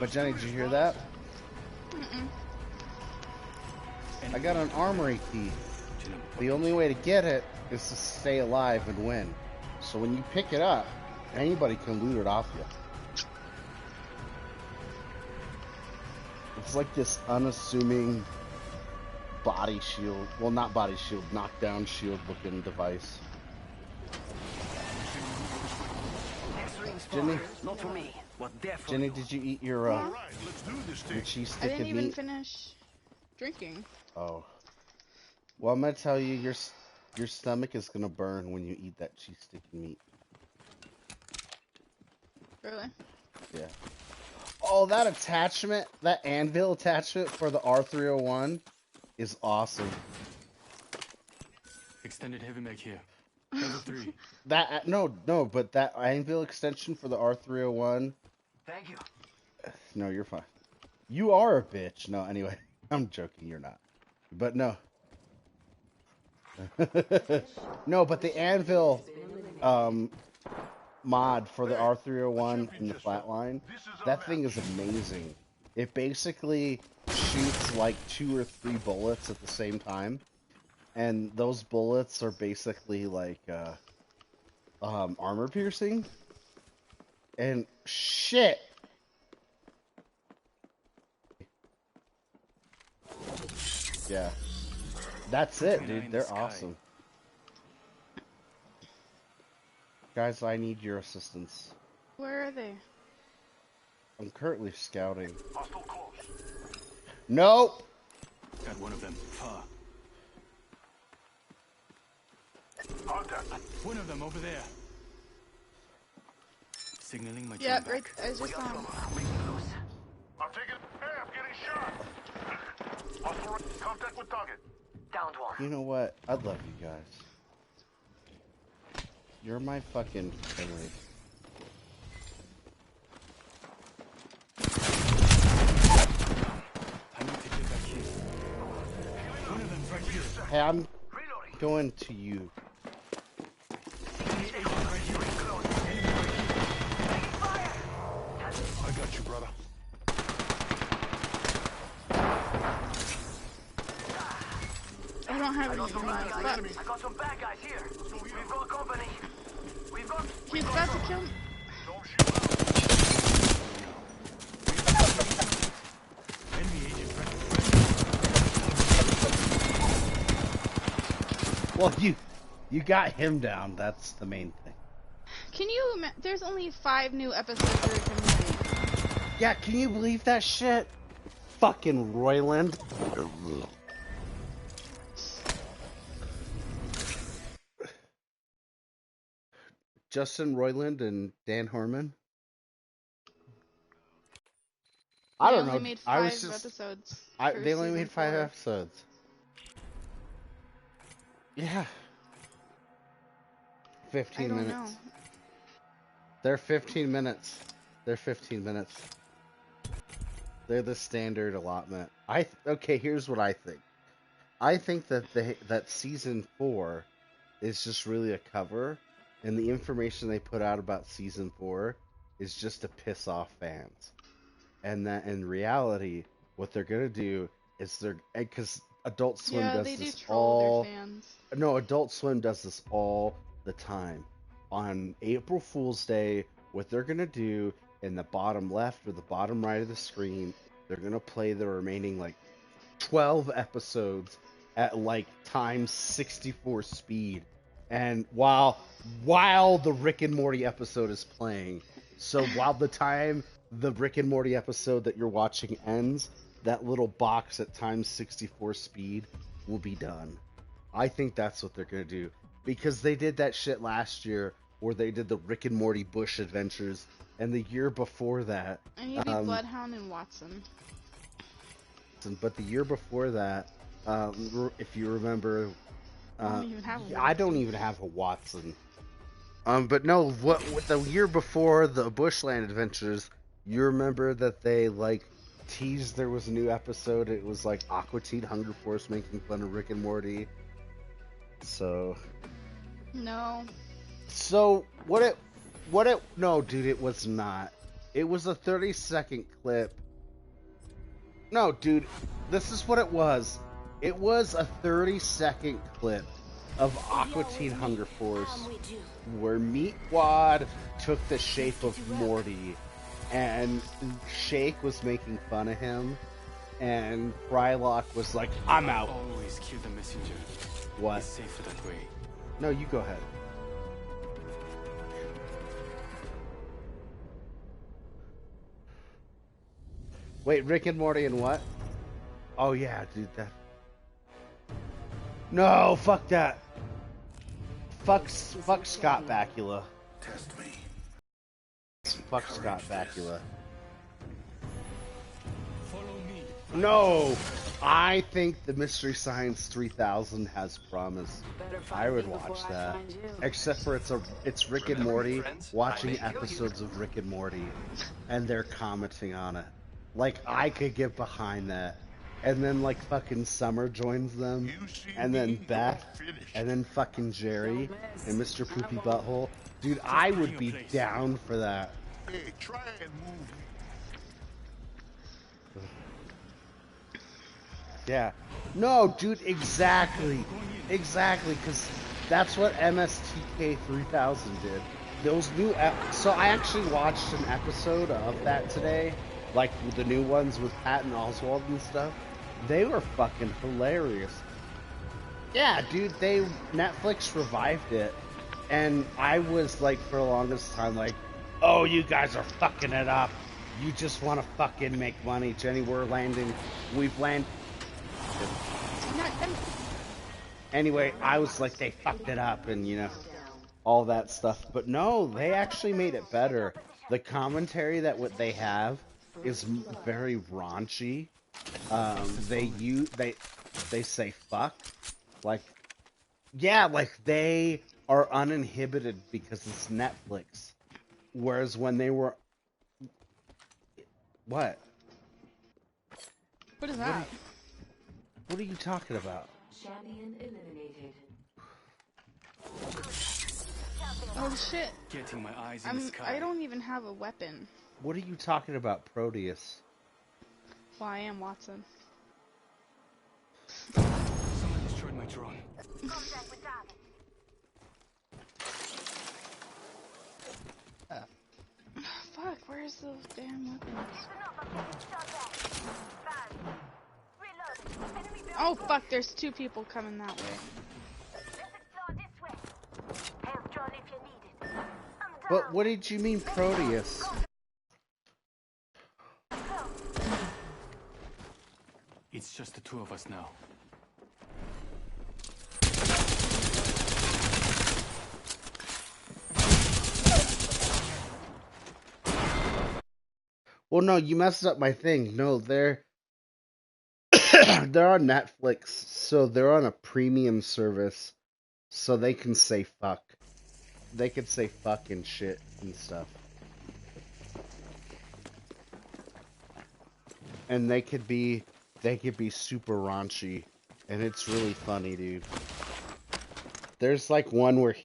But Jenny, did you hear that? Mm-mm. I got an armory key. The only way to get it is to stay alive and win. So when you pick it up, anybody can loot it off you. It's like this unassuming body shield. Well, not body shield, knockdown shield looking device. Jenny? Not for me. Jenny, did you eat your cheese stick I didn't of even meat? finish drinking. Oh. Well, I'm gonna tell you, your stomach is gonna burn when you eat that cheese stick of meat. Really? Yeah. Oh, that attachment, that anvil attachment for the R301 is awesome. Extended heavy mag here. Level 3. That no, but that anvil extension for the R301. Thank you. No, you're fine. You are a bitch. No, anyway, I'm joking. You're not. But no. No, but the anvil mod for the R301 in the flatline, that thing is amazing. It basically shoots like 2 or 3 bullets at the same time, and those bullets are basically like armor piercing. And shit. Yeah. That's it, dude. They're awesome. Guys, I need your assistance. Where are they? I'm currently scouting. Nope! Got one of them. Far. One of them over there. Signaling my Yeah, team right. back. I just saw him. I'm taking half, getting shot. Hostile contact with target. Downed one. You know what? I love you guys. You're my fucking family. I need to get back here. One of them's right here. Hey, I'm going to you. I got you, brother. I don't have any ammo. But I got some bad guys here. We've got company. We've got. he's about to kill me. Enemy agent right. Well, you got him down. That's the main thing. Can you? There's only 5 new episodes of Rick and Morty. Yeah, can you believe that shit? Fucking Royland. Justin Roiland and Dan Harmon. I They don't only know. made I 5 was just. episodes. They only season made 5 4. episodes. Yeah. 15 I don't minutes. know. They're 15 minutes. They're 15 minutes. They're the standard allotment. Okay, here's what I think. I think that that season 4 is just really a cover, and the information they put out about season 4 is just to piss off fans. And that in reality, what they're gonna do is because Adult Swim Yeah, does they do this troll all. their fans. No, Adult Swim does this all the time. On April Fool's Day, what they're gonna do in the bottom left or the bottom right of the screen, they're gonna play the remaining like 12 episodes at like times 64 speed, and while the Rick and Morty episode is playing, so while the time the Rick and Morty episode that you're watching ends, that little box at times 64 speed will be done. I think that's what they're gonna do, because they did that shit last year where they did the Rick and Morty Bush Adventures, and the year before that, I need to be Bloodhound and Watson. but the year before that, if you remember, I don't even have a I don't even have a Watson. But no, what the year before the Bushland Adventures, you remember that they like teased there was a new episode. It was like Aqua Teen Hunger Force making fun of Rick and Morty. So No. no, dude, it was not. It was a 30-second clip. No, dude, this is what it was. It was a 30-second clip of Aqua Teen Hunger Force where Meatwad took the shape of Morty and Shake was making fun of him and Frylock was like, I'm out. Always kill the messenger. What? It's safer that way. No, you go ahead. Wait, Rick and Morty and what? Oh yeah, dude, that. No, fuck that. Fuck Scott Bakula. Test me. Fuck Scott Bakula. Follow me. No, I think the Mystery Science 3000 has promise. I would watch that. Except for it's Rick and Morty watching episodes of Rick and Morty, and they're commenting on it. Like I could get behind that. And then like fucking Summer joins them, and then Beth, and then fucking Jerry, and Mr. Poopy Butthole. Dude, I would be down for that. Hey, try and move. Yeah. No, dude, exactly. Exactly, because that's what MSTK 3000 did. Those new... So I actually watched an episode of that today, like the new ones with Patton Oswalt and stuff. They were fucking hilarious. Yeah, dude, Netflix revived it, and I was like, for the longest time, like, oh, you guys are fucking it up. You just want to fucking make money, Jenny. We've landed. Anyway, I was like, they fucked it up, and you know, all that stuff. But no, they actually made it better. The commentary that what they have is very raunchy. They say fuck, like, yeah, like they are uninhibited because it's Netflix. Whereas when they were, what? What is that? What are you talking about? Champion eliminated. Oh shit! Getting my eyes in the sky. I don't even have a weapon. What are you talking about, Proteus? Well, I am Watson. Someone destroyed my drone. Fuck, where's those damn weapons? Oh fuck, there's two people coming that way. But what did you mean, Proteus? It's just the two of us now. Well, no, you messed up my thing. No, they're they're on Netflix, so they're on a premium service, so they can say fuck. They could say fuck and shit and stuff. And they could be super raunchy, and it's really funny, dude. There's like one where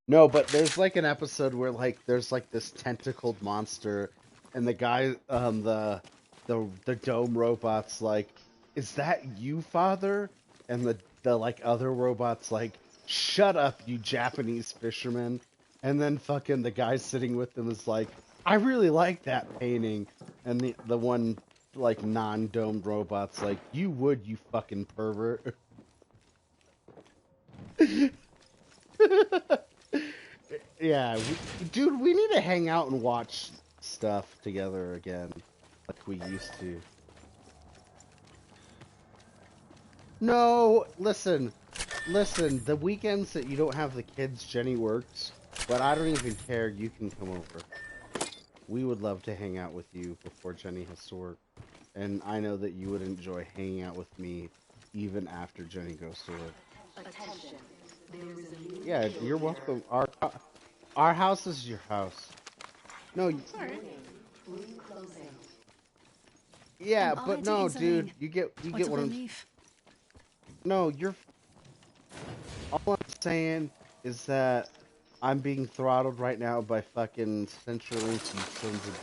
no, but there's like an episode where like there's like this tentacled monster, and the guy, the dome robot's like, "Is that you, father?" And the like other robot's like, "Shut up, you Japanese fisherman." And then fucking the guy sitting with them is like, "I really like that painting." And the one like non-domed robot's like, "You would, you fucking pervert." Yeah, dude, we need to hang out and watch stuff together again, like we used to. No, listen, the weekends that you don't have the kids, Jenny works, but I don't even care, you can come over. We would love to hang out with you before Jenny has to work, and I know that you would enjoy hanging out with me even after Jenny goes to work. Attention. Yeah, you're welcome. Our house is your house. No, Sorry. yeah, I'm but already no, insane. dude, you get What what a I'm. relief. No, you're. All I'm saying is that I'm being throttled right now by fucking CenturyLink, you sons of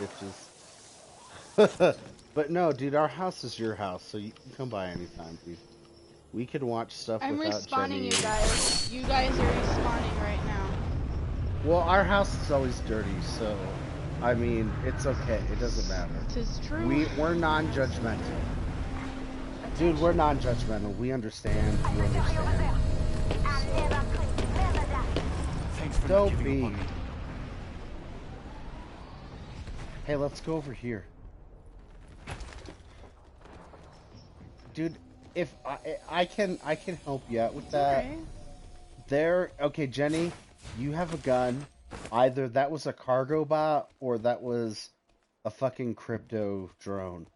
bitches. But no, dude, our house is your house, so you can come by anytime, dude. We can watch stuff I'm without respawning Jenny. you guys. You guys are respawning right now. Well, our house is always dirty, so I mean, it's okay. It doesn't matter. Tis true. We're non-judgmental. Dude, we're non-judgmental. We understand. You understand. Thanks for not Don't giving be. up on me. Hey, let's go over here. Dude, if I can help you out with that. Alright. There, okay, Jenny, you have a gun. Either that was a cargo bot or that was a fucking crypto drone.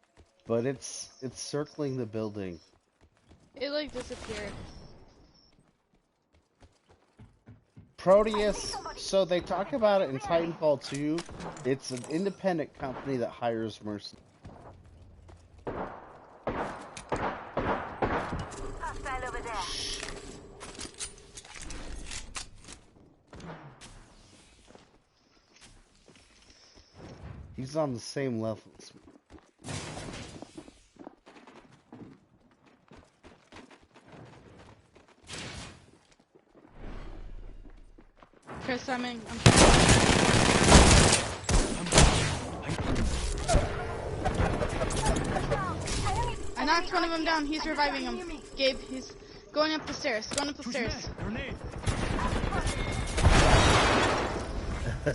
But it's circling the building. It like disappeared. Proteus, so they talk about it in Titanfall 2. It's an independent company that hires mercenaries. Hostile over there. He's on the same level as me. Chris, I'm I knocked one of them down. He's reviving him. Gabe, he's going up the stairs. Going up the Who's stairs. next? Grenade.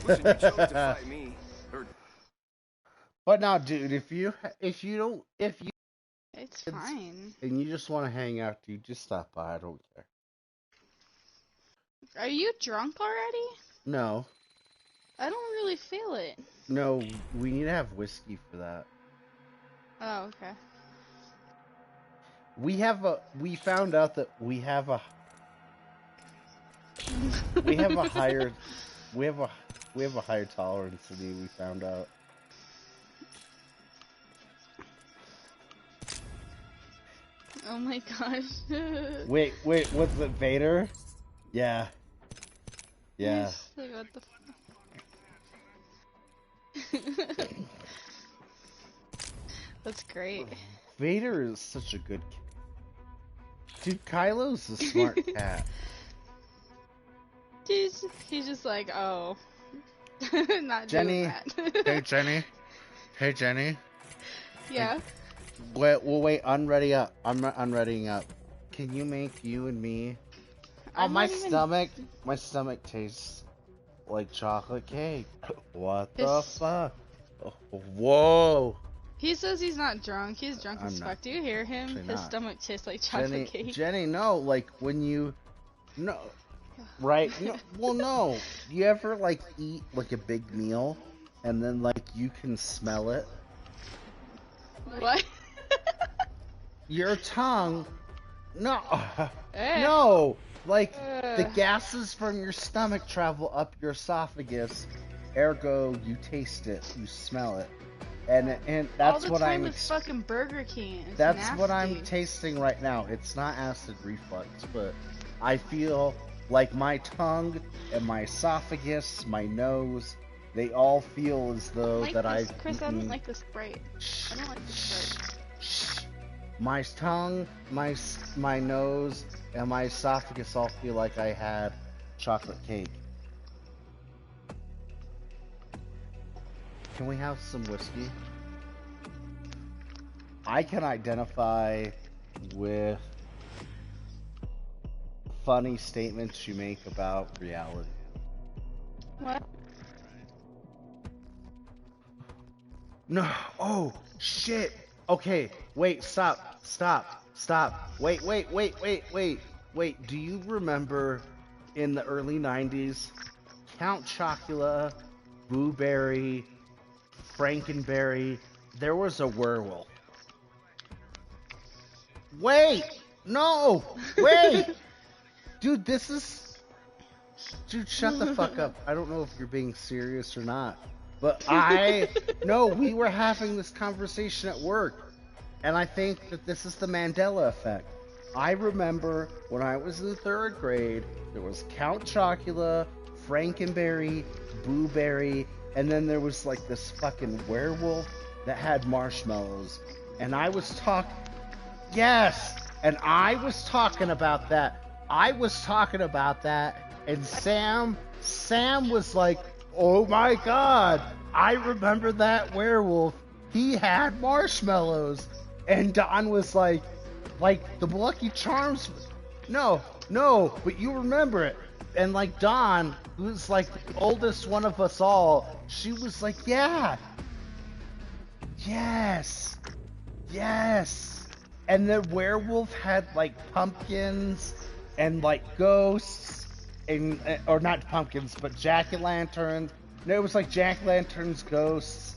Listen, you chose to fight me. Or But now, dude, if you It's It's- fine. and you just want to hang out, dude, just stop by. I don't care. Are you drunk already? No, I don't really feel it. no, we need to have whiskey for that. Oh, okay. We found out that we have a higher tolerance than you. We found out. Oh my gosh. Wait, what's it, Vader? Yeah. Yeah. He's like, what the fuck? That's great. Vader is such a good kid. Dude, Kylo's a smart cat. He's just like, oh. Not Jenny. doing that. Hey, Jenny. Hey, Jenny. Yeah. Wait, unready up. I'm unreadying up. Can you make you and me? Oh, I'm my not even- stomach tastes like chocolate cake. What the His- fuck? Oh, whoa. He says he's not drunk. He's drunk I'm as not. fuck. Do you hear him? Actually His not. stomach tastes like chocolate cake. Jenny, no, like when you, no, right? No, well, no. You ever like eat like a big meal and then like you can smell it? What? Your tongue, no, Eh. no, like the Ugh. gases from your stomach travel up your esophagus, ergo you taste it, you smell it, and All that's the what time I'm. with fucking Burger King. It's That's what I'm nasty. tasting right now. It's not acid reflux, but I feel like my tongue and my esophagus, my nose, they all feel as though Like that this, I've Chris, I eaten. don't like the Sprite. I don't like the Sprite. My tongue, my nose, and my esophagus all feel like I had chocolate cake. Can we have some whiskey? I can identify with funny statements you make about reality. What? No. Oh, shit. Okay. Wait, stop. Wait. Do you remember in the early 90s, Count Chocula, Boo Berry, Frankenberry, there was a werewolf. Wait! No! Wait! Dude, this is... Dude, shut the fuck up. I don't know if you're being serious or not. But no, we were having this conversation at work. And I think that this is the Mandela effect. I remember when I was in 3rd grade, there was Count Chocula, Frankenberry, Boo Berry, and then there was like this fucking werewolf that had marshmallows. And I was yes! And I was talking about that. And Sam was like, oh my god, I remember that werewolf. He had marshmallows. And Don was like the Lucky Charms. No, but you remember it. And like Dawn, who's like the oldest one of us all, she was like, yeah. Yes. And the werewolf had like pumpkins and like ghosts and, or not pumpkins, but jack-o'-lanterns. No, it was like jack-o'-lanterns, ghosts,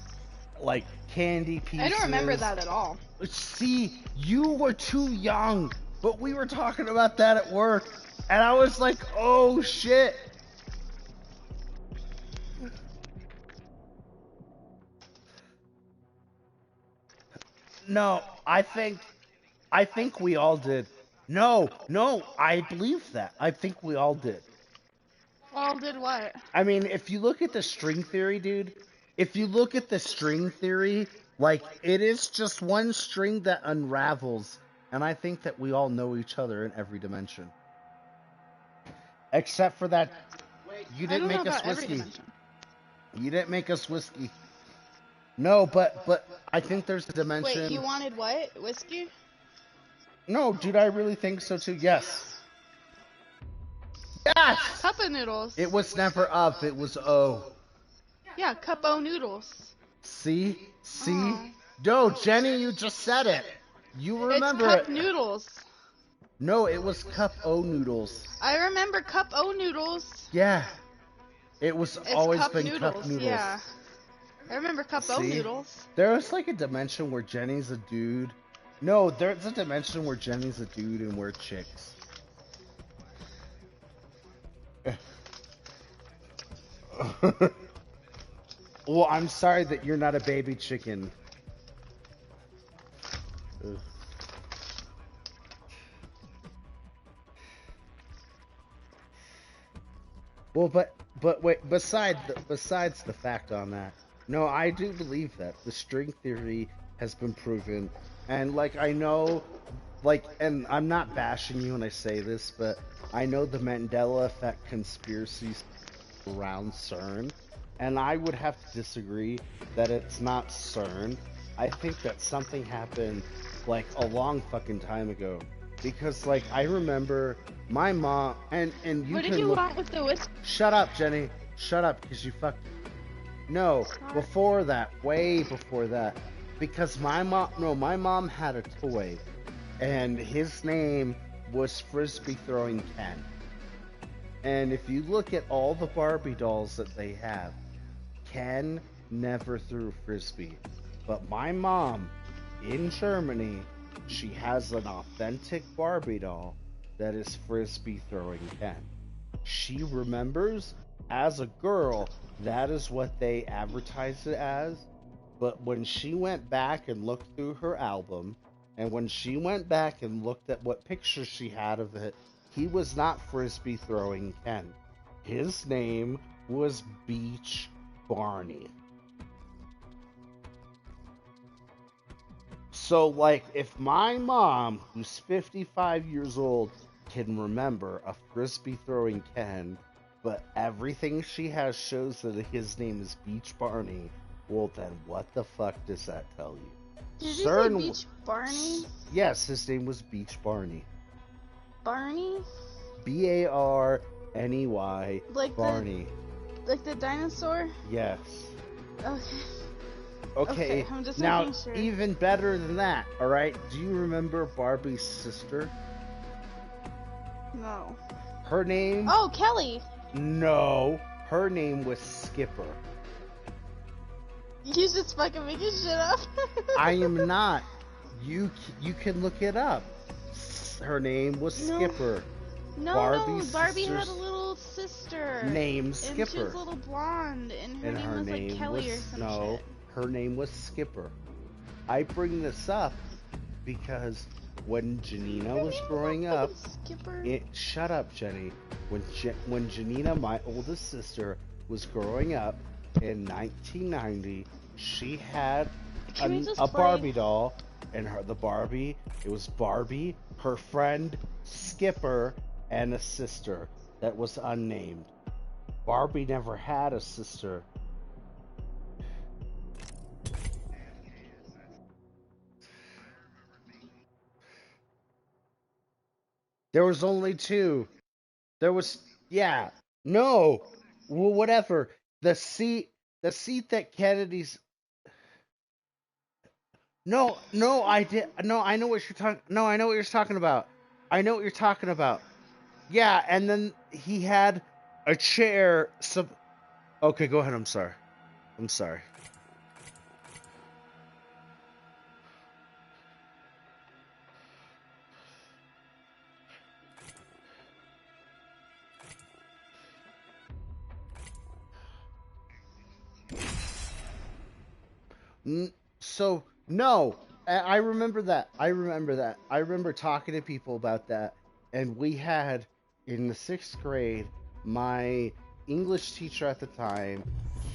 like candy pieces. I don't remember that at all. See, you were too young, but we were talking about that at work, and I was like, oh shit. No, I think we all did. No, I believe that. I think we all did. All did what? I mean, if you look at the string theory, dude, like, it is just one string that unravels, and I think that we all know each other in every dimension. Except for that, you didn't make us whiskey. You didn't make us whiskey. No, but I think there's a dimension. Wait, you wanted what? Whiskey? No, dude, I really think so too. Yes. Yes! Cup of noodles. It was never up, it was O. Yeah, cup o noodles. See? Aw. No, Jenny, you just said it. You remember it's cup it. noodles. No, it was cup O noodles. I remember cup o noodles. Yeah. It was It's always cup been noodles. cup noodles. Yeah. I remember cup o See? noodles. There was like a dimension where Jenny's a dude. No, there's a dimension where Jenny's a dude and we're chicks. Well, I'm sorry that you're not a baby chicken. Ugh. Well, but wait. Besides the fact on that, no, I do believe that the string theory has been proven, and like I know, like, and I'm not bashing you when I say this, but I know the Mandela effect conspiracies around CERN, and I would have to disagree that it's not CERN. I think that something happened like a long fucking time ago, because like I remember my mom and you What can did you look. want with the whiskey? Shut up, Jenny. Shut up, because you fucked. No, before that, way before that, because my mom had a toy, and his name was Frisbee Throwing Ken. And if you look at all the Barbie dolls that they have, Ken never threw Frisbee. But my mom, in Germany, she has an authentic Barbie doll that is Frisbee Throwing Ken. She remembers, as a girl, that is what they advertised it as. But when she went back and looked through her album, and when she went back and looked at what pictures she had of it, he was not Frisbee Throwing Ken. His name was Beach Barney. So, like, if my mom, who's 55 years old, can remember a Frisbee Throwing Ken, but everything she has shows that his name is Beach Barney, well, then what the fuck does that tell you? Did you say Beach Barney? Yes, his name was Beach Barney. Barney? Barney. Like Barney. Like the dinosaur? Yes. Okay. Okay, I'm just now, making sure. even better than that, alright? Do you remember Barbie's sister? No. Her name? Oh, Kelly! No, her name was Skipper. You just fucking making shit up. I am not. You can look it up. Her name was No. Skipper. No, Barbie's Barbie had sister's a little sister. Named And she Skipper. was a little blonde, and her And name her was like name Kelly or was some no. shit. Her name was Skipper. I bring this up because when Janina was growing up, Skipper. shut up, Jenny. When Janina, my oldest sister, was growing up in 1990, she had Can we just a play? Barbie doll, and it was Barbie, her friend Skipper, and a sister that was unnamed. Barbie never had a sister. There was only two. There was, yeah, no, well, whatever. The seat that Kennedy's. No, no, I did. No, I know what you're talking. No, I know what you're talking about. I know what you're talking about. Yeah, and then he had a chair. Okay, go ahead. I'm sorry. I'm sorry. So no, I remember that. I remember that. I remember talking to people about that, and we had in the 6th grade, my English teacher at the time,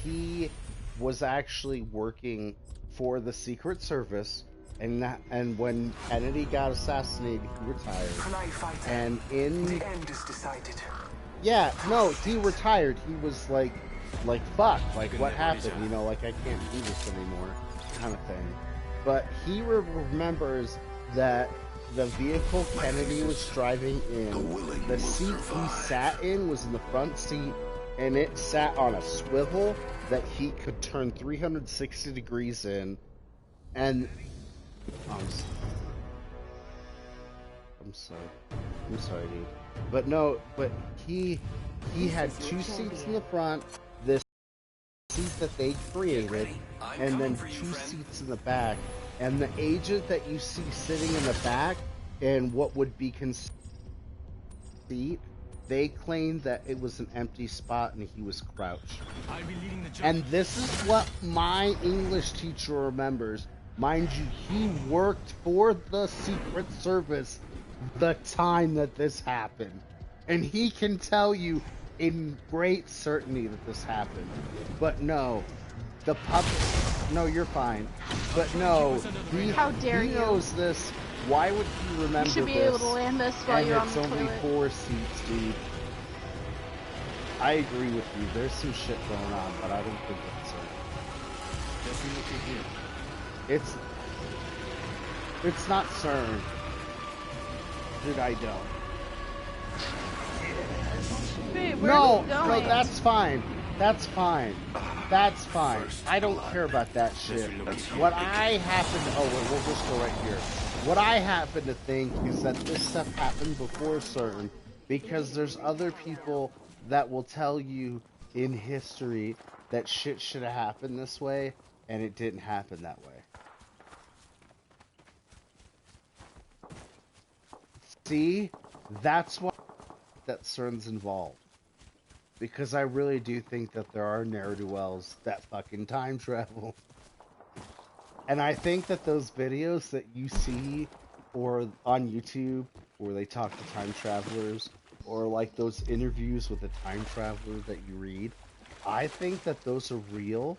he was actually working for the Secret Service, and when Kennedy got assassinated, he retired. Knife fighter. And in The end is decided. yeah, no, he retired. He was like fuck, like what happened? You know, like I can't do this anymore, kind of thing. But he remembers that the vehicle Kennedy was driving in, the seat he sat in was in the front seat, and it sat on a swivel that he could turn 360 degrees in, and I'm sorry, dude. But no, but he had two seats in the front, this seat that they created, and then two seats in the back. And the agent that you see sitting in the back and what would be considered seat, they claimed that it was an empty spot and he was crouched. And this is what my English teacher remembers. Mind you, he worked for the Secret Service the time that this happened. And he can tell you in great certainty that this happened. But no, the public... No, you're fine. But no, How dare he you. knows this. Why would he remember You should be this? able to land this while And you're on it's the only toilet. 4 seats, dude. I agree with you. There's some shit going on, but I don't think it's CERN. It's not CERN. Dude, I don't. Wait, where No, are we no, going? that's fine. That's fine. That's fine. I don't care about that shit. What I happen to... Oh, we'll just go right here. What I happen to think is that this stuff happened before CERN, because there's other people that will tell you in history that shit should have happened this way, and it didn't happen that way. See? That's why that CERN's involved. Because I really do think that there are ne'er-do-wells that fucking time travel. And I think that those videos that you see or on YouTube where they talk to time travelers, or like those interviews with a time traveler that you read, I think that those are real.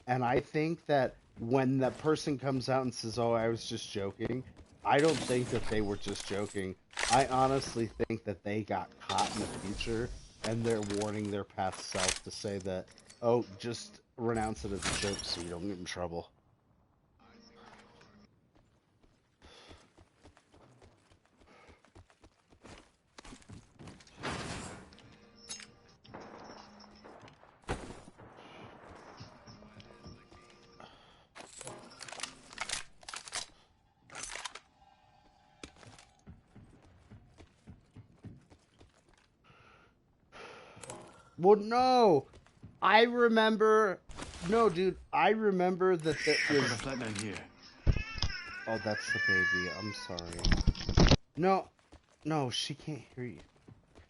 And I think that when that person comes out and says, oh, I was just joking, I don't think that they were just joking. I honestly think that they got caught in the future, and they're warning their past self to say that, oh, just renounce it as a joke so you don't get in trouble. Well, no! I remember... No, dude, I remember that it was... Flatline here. Oh, that's the baby. I'm sorry. No, no, she can't hear you.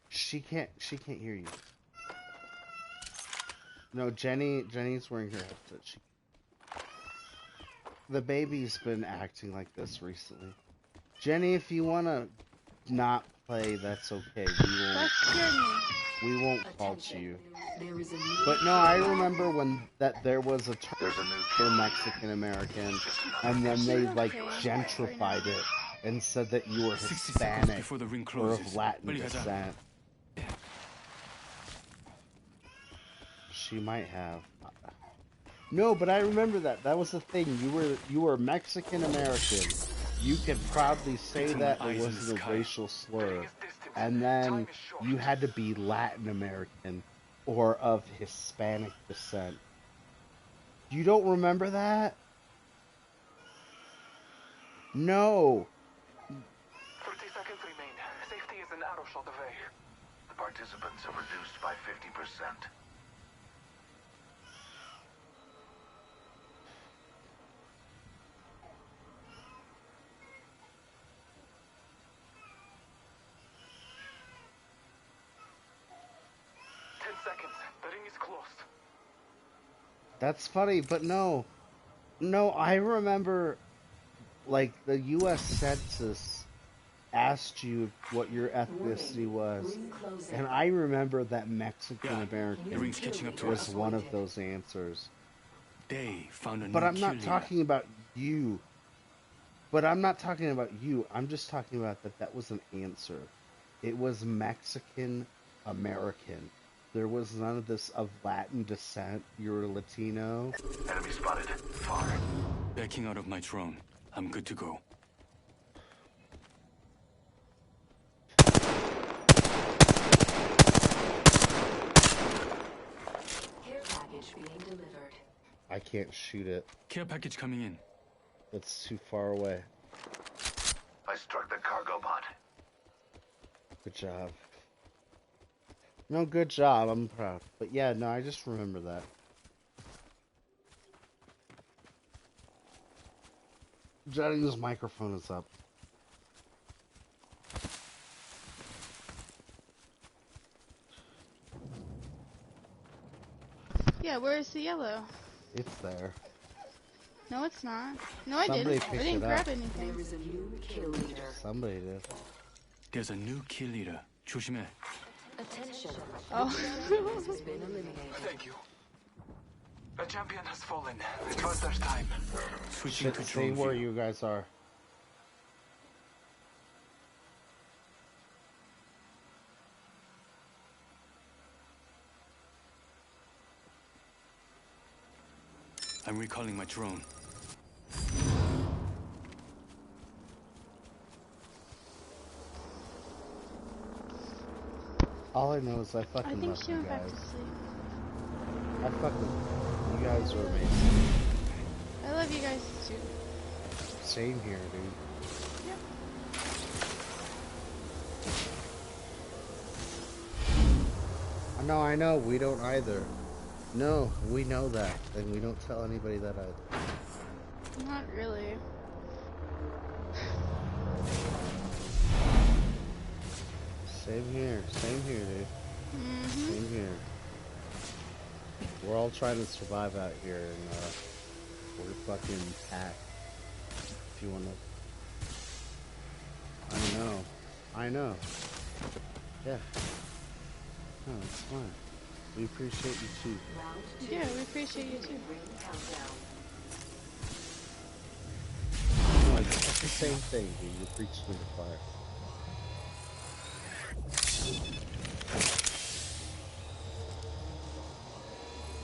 She can't hear you. No, Jenny's wearing her headset. The baby's been acting like this recently. Jenny, if you wanna not play, that's okay. That scared me. We won't fault you. There is a new But no, I remember when there was a term There's a new for Mexican American, and then they like Okay. gentrified it and said that you were 60 seconds Hispanic before the ring or closes. of Latin 빨리 가자. descent. She might have. No, but I remember that. That was the thing. You were Mexican American. You could proudly say Fixing that my eyes it in the wasn't a sky. racial slur. And then you had to be Latin American or of Hispanic descent. You don't remember that? No. 30 seconds remain. Safety is an arrow shot away. The participants have reduced by 50%. Seconds. The ring is closed. That's funny, but no. No, I remember like the US Census asked you what your ethnicity was. ring closing. And I remember that Mexican The American ring's catching up to was us. one of those answers. They found a But new I'm not kill talking about you. But I'm not talking about you. I'm just talking about that was an answer. It was Mexican American. There was none of this of Latin descent. You're Latino. Enemy spotted. Far. leader. Backing out of my drone. I'm good to go. Care package being delivered. I can't shoot it. Care package coming in. It's too far away. I struck the cargo bot. Good job. No, good job. I'm proud. But yeah, no, I just remember that. Johnny's microphone is up. Yeah, where's the yellow? It's there. No, it's not. No, I Somebody didn't. I picked didn't it grab up. anything. There is a new kill leader. Somebody did. There's a new kill leader. 조심해. Attention. Oh. Has been eliminated. Thank you. A champion has fallen. It was their time. Switching to Say drone where view. you guys are. I'm recalling my drone. All I know is I I fucking think love she you went back guys. to sleep. I fucking you guys are amazing. I love you guys too. Same here, dude. Yep. I know, we don't either. No, we know that, and we don't tell anybody that either. Not really. Same here, dude. Mm-hmm. Same here. We're all trying to survive out here, and we're fucking packed. If you wanna, I know. Yeah. No, it's fine. We appreciate you too. Round 2. Yeah, we appreciate you too. Ring countdown. No, it's the same thing, dude. You're preaching to the choir.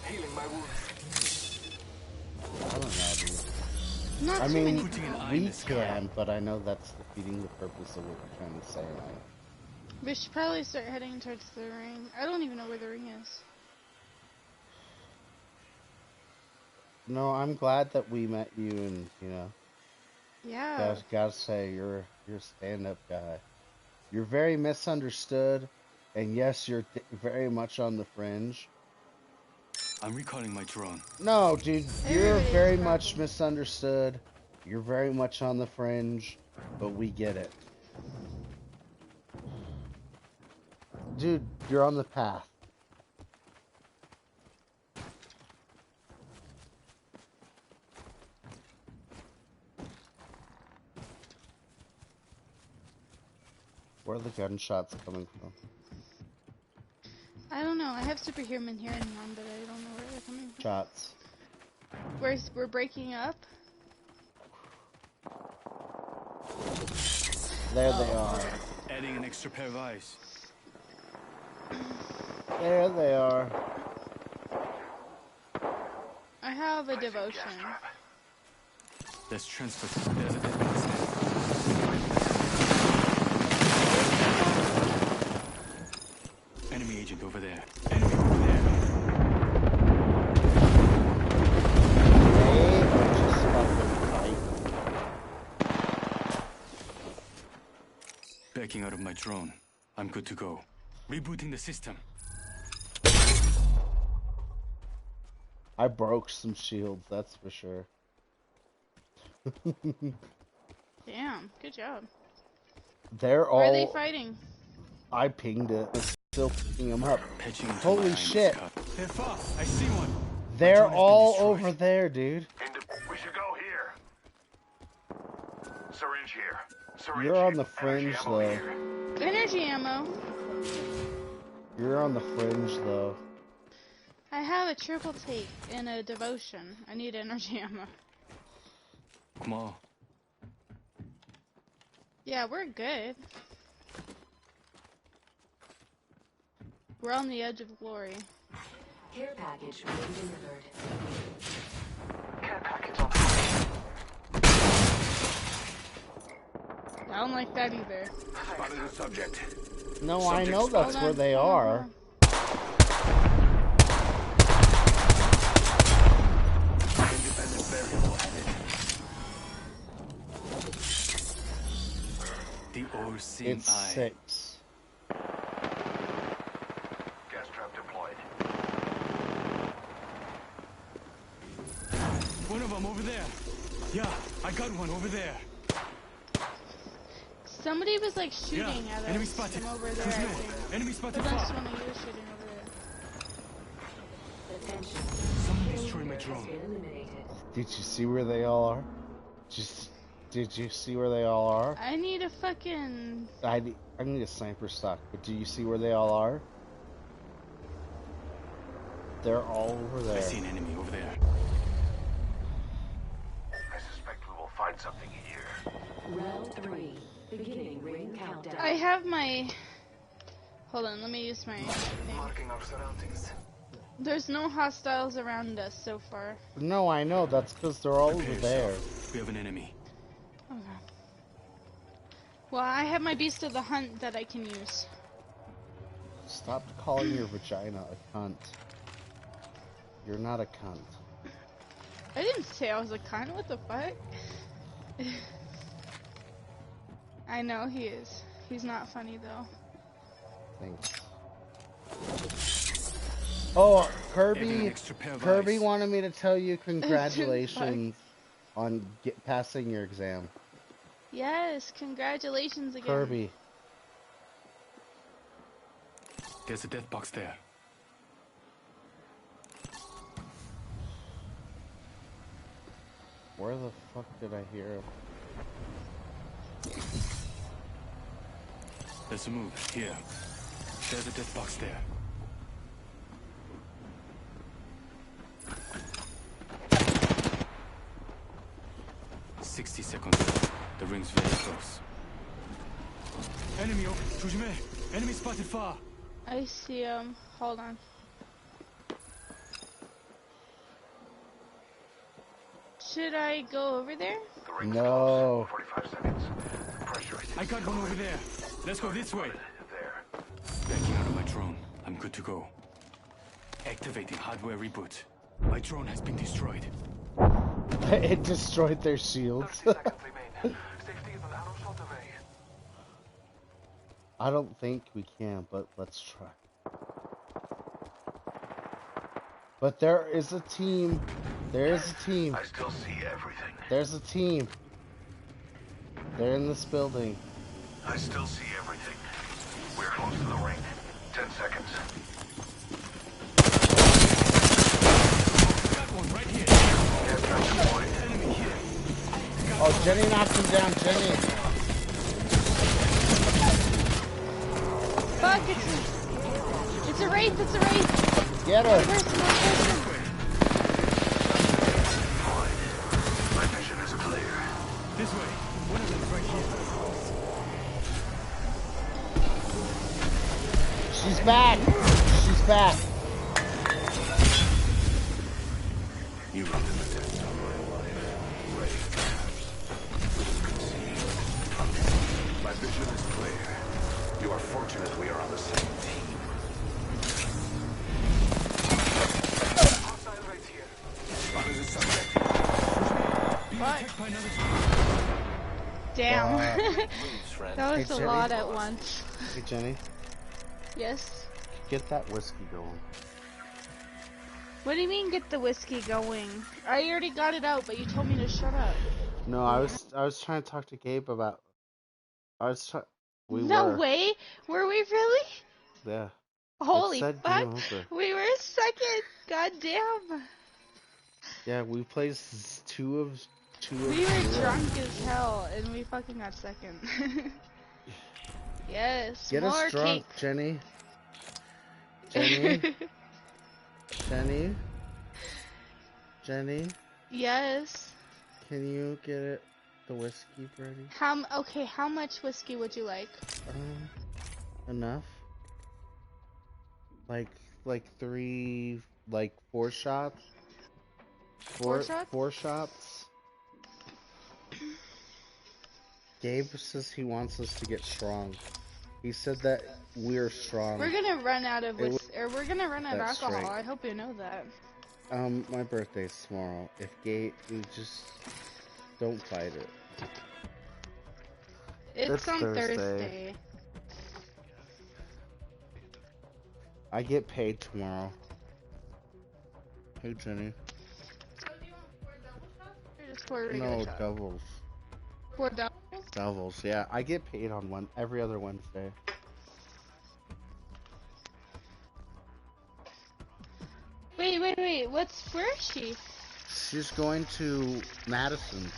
Healing my wounds. I don't know, dude. Not I too mean, many. Putting an eye in we the sky. can, but I know that's defeating the purpose of what we're trying to say. Right? We should probably start heading towards the ring. I don't even know where the ring is. No, I'm glad that we met you, and Yeah. gotta say you're a stand-up guy. You're very misunderstood, and yes, you're very much on the fringe. I'm recalling my drone. No, dude, you're Everybody's very a much problem. misunderstood. You're very much on the fringe, but we get it. Dude, you're on the path. are the gunshots coming from? I don't know. I have superhuman hearing on, but I don't know where they're coming from. Shots. We're breaking up. There they are. Adding an extra pair of eyes. There they are. I have a devotion. Let's transfer. There's a dead box there. Enemy agent over there. Enemy over there. They are just fucking fighting. Backing out of my drone. I'm good to go. Rebooting the system. I broke some shields, that's for sure. Damn, good job. They're all. Where are they fighting? I pinged it. I'm still picking them up. Patching into Holy my shit. Cut. They're far. I see one. They're drone has been all destroyed. over there, dude. We should go here. Syringe here. Syringe You're on here. the fringe, Energy ammo though. here. Energy ammo. You're on the fringe, though. I have a triple take and a devotion. I need energy ammo. Come on. Yeah, we're good. We're on the edge of glory. Care package being delivered. Care package on I don't like that either. Spotted the subject. No, I know that's Hold where on, they hold on, are. hold on. Independent variable added. The all-seeing It's eye. 6. Gas trap deployed. One of them over there. Yeah, I got one over there. Somebody was like shooting Yeah, at us enemy spotted. from over there, Who's I there? think. Enemy spotted But that's far. one of you shooting over there. Attention. Someone destroyed my Has drone. been eliminated. Did you see where they all are? Did you see where they all are? I need a fucking... I need a sniper stock, but do you see where they all are? They're all over I there. see an enemy over there. I suspect we will find something here. Round 3. Beginning ring countdown. I have my... Hold on, let me use my thing. marking our surroundings. There's no hostiles around us so far. No, I know. That's because they're all over Prepare there. yourself. We have an enemy. Okay. Well, I have my beast of the hunt that I can use. Stop calling your vagina a cunt. You're not a cunt. I didn't say I was a cunt. What the fuck? I know he is. He's not funny though. Thanks. Oh, Adding an Kirby. extra pair of Kirby eyes. wanted me to tell you congratulations on passing your exam. Yes, congratulations again. Kirby. There's a death box there. Where the fuck did I hear him? There's a move. Here. There's a death box there. $60 left. The ring's very close. Enemy over. 조심해. Enemy spotted far. I see him. Hold on. Should I go over there? The ring's No. close. 45 seconds. Pressure is I got one over there. Let's go this way. there. Backing out of my drone. I'm good to go. Activating hardware reboot. My drone has been destroyed. It destroyed their shields. 30 seconds remain. Safety is an arrow shot away. I don't think we can, but let's try. But there is a team. There is a team. I still see everything. There's a team. They're in this building. I still see everything. We're close to the ring. 10 seconds. Got one right here. Gas trap deployed. Enemy here. Oh, Jenny knocked him down. Jenny. fuck? It's a wraith. It's a wraith. Get One her! person. One person. My mission is clear. This way. One of them's right here. She's back! She's back! You made an attempt on my life. Ray. Concede. My vision is clear. You are fortunate we are on the same team. Hostile right here. Spotted a subject. Being attacked by another Damn. Moves, friend. That was Hey, a Jenny. lot at once. Hey, Jenny, Yes. get that whiskey going. What do you mean get the whiskey going? I already got it out, but you told me to shut up. No, I was trying to talk to Gabe about. No way. Were we really? Yeah. Holy said fuck. game over. We were second. God damn. Yeah, we played two of We were zero. drunk as hell and we fucking got second. Yes. Get more us drunk, cake. Jenny. Jenny. Jenny. Jenny. Yes. Can you get it the whiskey ready? Okay, how much whiskey would you like? Enough. Like 4 shots. Four shots? 4 shots. Gabe says he wants us to get strong. He said that we're strong. We're gonna run out of It whiskey, or we're gonna run out of That's alcohol. right. I hope you know that. My birthday's tomorrow. If Gabe, you just don't fight it. It's That's on Thursday. Thursday. I get paid tomorrow. Hey, Jenny. Or just for a regular No, shot? doubles. 4 doubles? Doubles, yeah. I get paid on every other Wednesday. Wait. Where is she? She's going to Madison.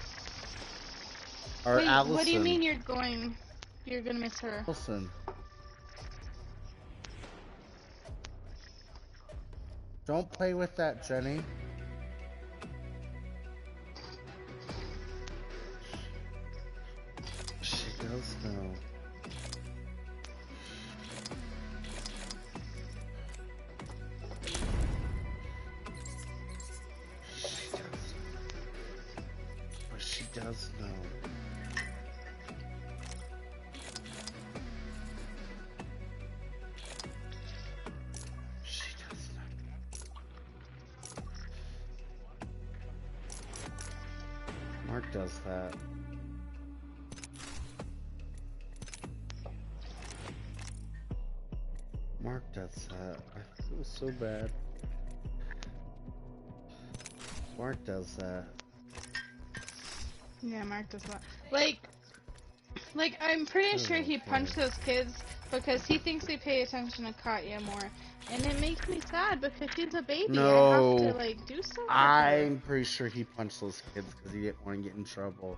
Or Wait, Allison. what do you mean you're gonna miss her? Allison. Don't play with that, Jenny. She does know. But she does know. She does know. Mark does that. Mark does that. I feel so bad. Mark does that. Yeah, Mark does not. Like I'm pretty sure he punched those kids because he thinks they pay attention to Katya more, and it makes me sad because she's a baby. No. I have to like do something. I'm pretty sure he punched those kids because he didn't want to get in trouble.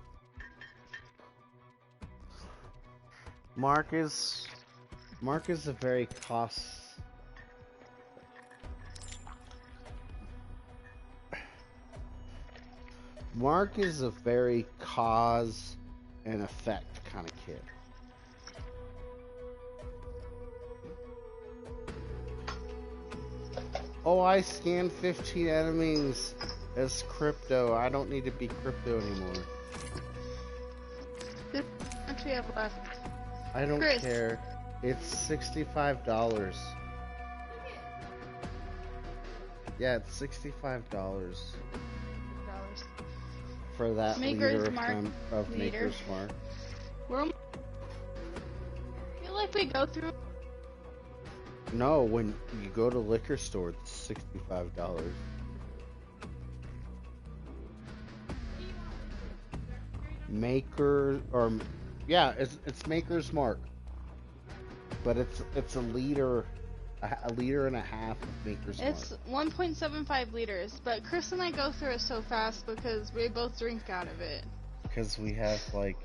Mark is a very Mark is a very cause and effect kind of kid. Oh, I scanned 15 enemies as crypto. I don't need to be crypto anymore. This much we have left. I don't Chris. care. It's $65. Yeah, it's $65 for that Maker's leader Mark. of Leader. Maker's Mark. I feel like we go through. No, when you go to liquor store, it's $65. Maker or yeah, it's Maker's Mark, but it's a liter and a half of Maker's It's Mark. 1.75 liters, but Chris and I go through it so fast because we both drink out of it. Because we have like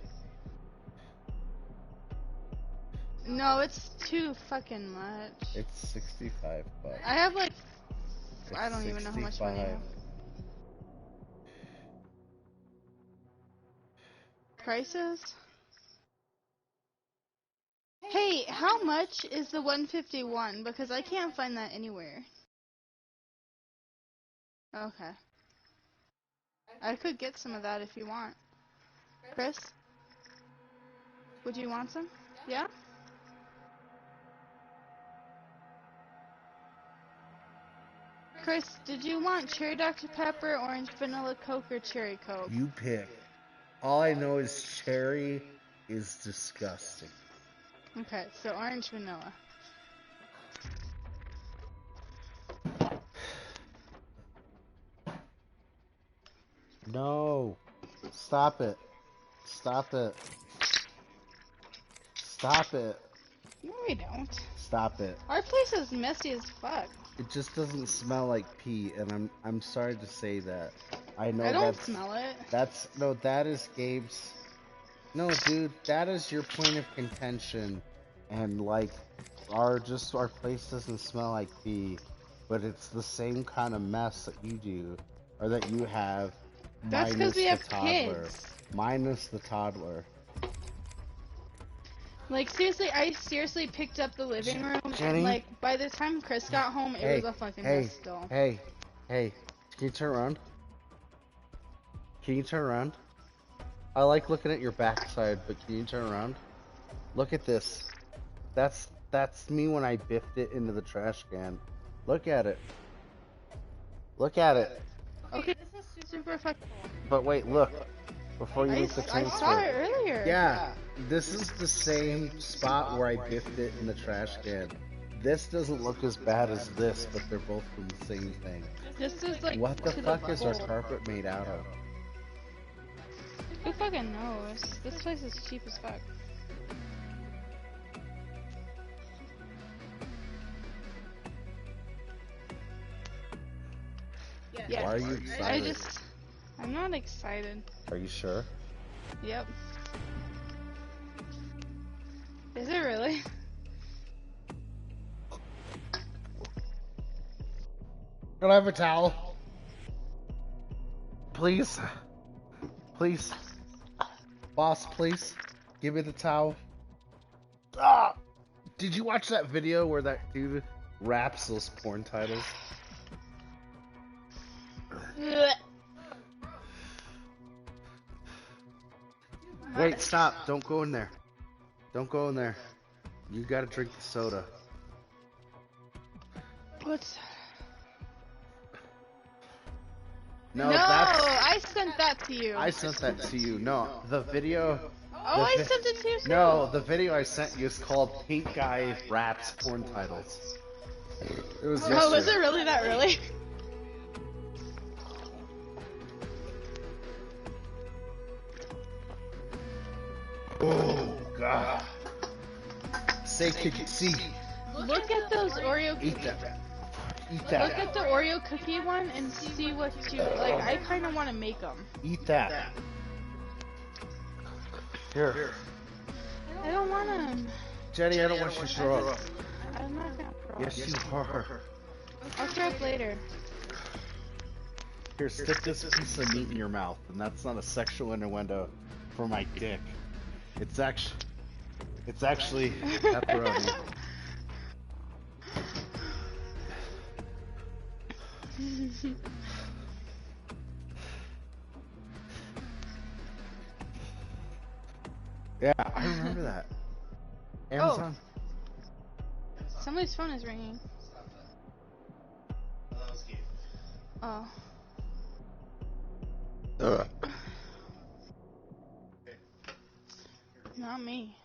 No, it's too fucking much. It's $65. I have like, It's I don't even know how much money I 65. have. Prices? Hey, how much is the 151? Because I can't find that anywhere. Okay. I could get some of that if you want. Chris? Would you want some? Yeah? Chris, did you want cherry Dr. Pepper, orange vanilla Coke, or cherry Coke? You pick. All I know is cherry is disgusting. Okay, so orange vanilla. No. Stop it. Stop it. Stop it. No, we don't. Stop it. Our place is messy as fuck. It just doesn't smell like pee, and I'm sorry to say that. I know I don't that's smell it. that is Gabe's. No, dude, that is your point of contention, and like our place doesn't smell like pee, but it's the same kind of mess that you do, or that you have. That's minus because we the have toddler. kids. Minus the toddler. Like, seriously, I seriously picked up the living room, Jenny? and, like, by the time Chris got home, it was a fucking mess still. Hey, can you turn around? Can you turn around? I like looking at your backside, but can you turn around? Look at this. That's me when I biffed it into the trash can. Look at it. Look at it. Okay, this is super fucking cool. But wait, look. Before you I make the transfer. saw it earlier. Yeah, this is the same spot where I biffed it in the trash can. This doesn't look as bad as this, but they're both from the same thing. This is like What the to fuck is our bowl. carpet made out of? Who fucking knows? This place is cheap as fuck. Yeah. Why are you excited? I'm not excited. Are you sure? Yep. Is it really? Can I have a towel? Please? Please? Boss, please? Give me the towel. Ah! Did you watch that video where that dude raps those porn titles? Wait, stop. Don't go in there. Don't go in there. You gotta drink the soda. What's... No, No, that's... I sent that to you. I sent that to you. No, the video... Oh, I sent it to you too. No, the video I sent you is called Pink Guy Raps Porn Titles. It was yesterday. Oh, was it really that really? Oh, God. Say, could you see? Look at those Oreo cookies. Eat that. Eat Look that. at the Oreo cookie one and see what you like. I kind of want to make them. Eat that. Here. I don't want them. Jenny, I don't want you to throw up. I'm not gonna throw. Yes, you are. I'll throw up later. Here, stick this piece of meat in your mouth, and that's not a sexual innuendo for my dick. It's actually pepperoni. Yeah, I remember that. Amazon. Somebody's phone is ringing. Oh. Not me.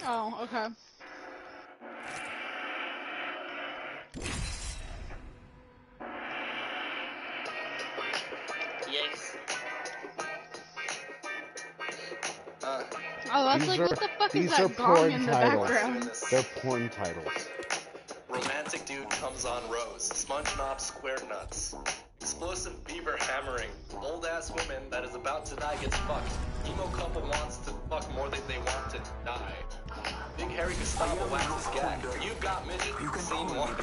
Oh, okay. Yes. Oh, that's These like, are- what the fuck is these are that gong porn in the titles. background? They're porn titles. Romantic dude comes on rose. SpongeBob square nuts. Explosive beaver hammering. Old ass woman that is about to die gets fucked. Emo couple wants to fuck more than they want to die. Big Harry Gustavo waxes gag. You've got midget. Scene 1.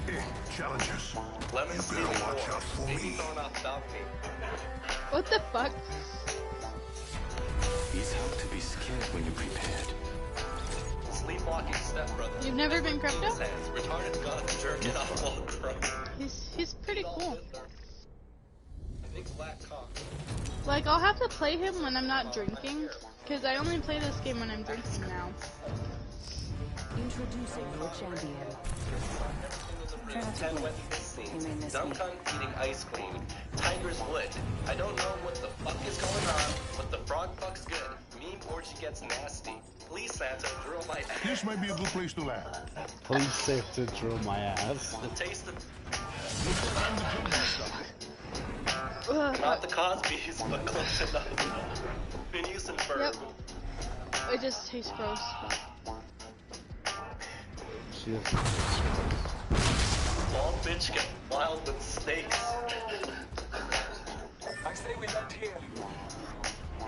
Hey, challengers. Lemon You scene better watch out 4. for Baby me. thrown off balcony. What the fuck? It's hard to be scared when you're prepared. Sleepwalking stepbrother. You've never been crypto? His hands. Retarded gun jerking off while crunk. He's pretty cool. Big flat cock. Like, I'll have to play him when I'm not drinking, because I only play this game when I'm drinking now. Introducing your champion. 10 went to scene. Dumb cunt eating ice cream. Tiger's lit. I don't know what the fuck is going on, but the frog fucks good. Meme orgy gets nasty. Please, Santa, drill my ass. This might be a good place to land. Please save to drill my ass. The taste of I'm the drill master. not the Cosbys, but close enough. Phineas and Ferb. Yep. It just tastes gross. She is. All bitch get wild with steaks. I say we land here.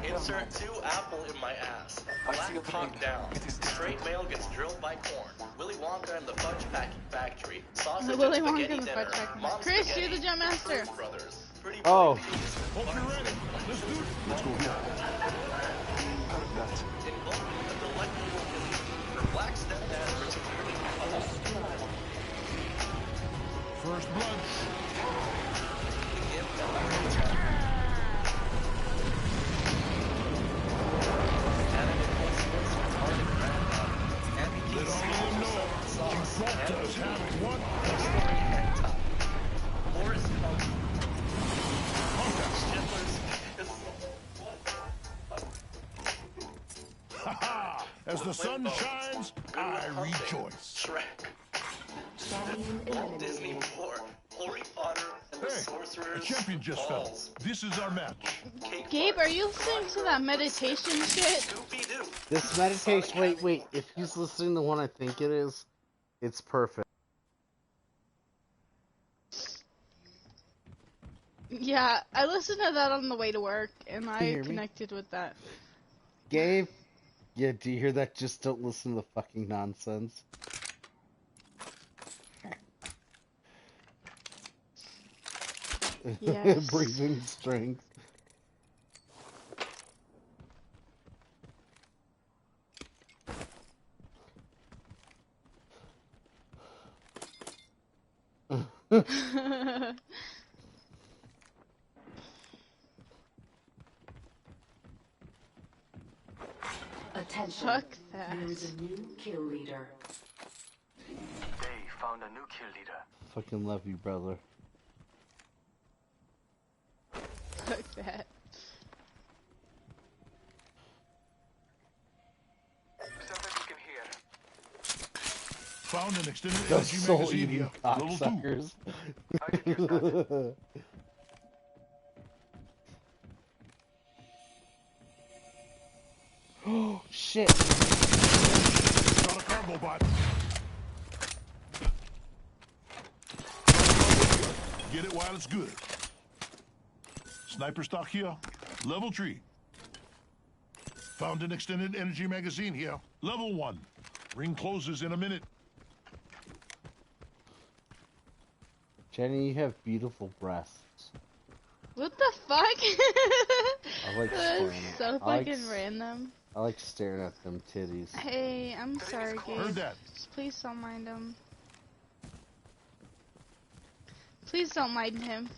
Insert 2 apple in my ass. Black cock down. Straight male gets drilled by corn. Willy Wonka and the Fudge Packing Factory. Sausage Willy and Wonka spaghetti and the dinner. Fudge Packing Mom's Chris, spaghetti. you're the Jump Master. Blues Brothers. Pretty Oh. Boy Hope you're ready. Let's do it. Let's go here. Invoking a delectable Billy. Her black stepdad particularly First blood. the imp and the retard. Let all of them know. Gibraltar's having what? Boris Ha-ha! As the sun shines, I rejoice. Shrek. Walt Disney 4. Harry Potter and the Hey, a Sorcerer's champion just fell. Balls. This is our match. Cake Gabe, farts. are you listening to that meditation shit? Scooby-Doo. This meditation. Wait. If he's listening to one I think it is, it's perfect. Yeah, I listened to that on the way to work, and you I hear me? connected with that. Gabe? Yeah, do you hear that? Just don't listen to the fucking nonsense. Yes. Breathing strength. Attention. Fuck that. There is a new kill leader. They found a new kill leader. Fucking love you, brother. Fuck that. Something you can hear. Found an extended The energy soul magazine eating here. Level 2. cocksuckers. I can use that. Oh, shit. Got a cargo bot. Get it while it's good. Sniper stock here. Level 3. Found an extended energy magazine here. Level 1. Ring closes in a minute. Jenny, you have beautiful breasts. What the fuck? I like That's staring at so I like fucking random. I like staring at them titties. Hey, I'm sorry, Gabe. Heard that. Just please don't mind him. Please don't mind him.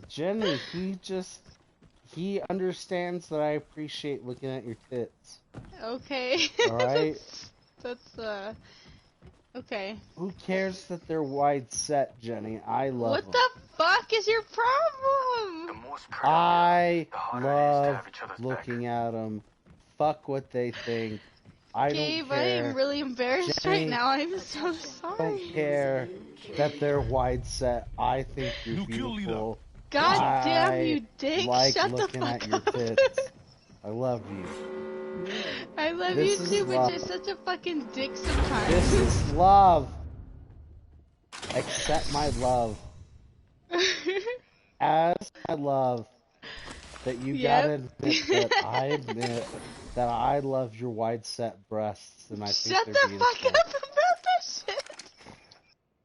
Jenny, he understands that I appreciate looking at your tits. Okay. Alright? That's okay. Who cares that they're wide set, Jenny? I love What them. the fuck is your problem? The most I the harder it is to love have each other's looking at them. Fuck what they think. I Gabe, don't I care. am really embarrassed Jenny, right now. I'm so I sorry. don't care that they're wide set. I think you're New kill leader. beautiful. God damn I you, dick! like Shut the looking fuck at your up. tits. I love you. I love This you is too, but love. you're such a fucking dick sometimes. This is love. Accept my love. As my love. That you Yep. gotta admit that I admit that I love your wide set breasts and I think Shut they're the beautiful. fuck up about that shit.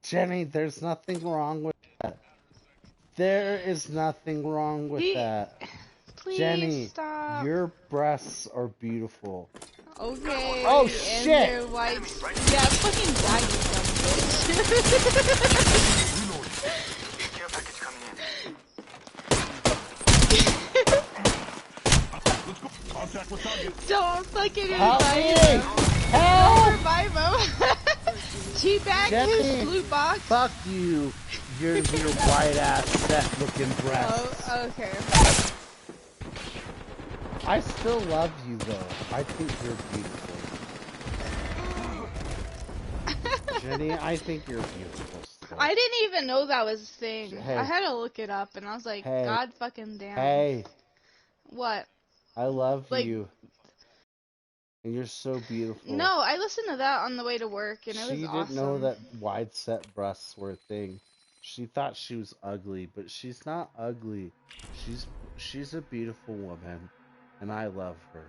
Jenny, there's nothing wrong with that. There is nothing wrong with that. Please Jenny, stop. your breasts are beautiful. Okay. Oh, and shit. your white. Yeah, fucking die, you dumb bitch. Care package coming in. Let's go. Contact with target. Don't fucking Help revive me! him. Help! Don't revive him. Teabag Jenny, his blue box. Fuck you. Your white ass set looking breasts. Oh, okay. I still love you though. I think you're beautiful. Jenny, I think you're beautiful still. I didn't even know that was a thing. Hey. I had to look it up, and I was like, Hey. God fucking damn. Hey, What? I love Like- you. And you're so beautiful. No, I listened to that on the way to work, and it was She awesome. didn't know that wide set breasts were a thing. She thought she was ugly, but she's not ugly. She's a beautiful woman, and I love her.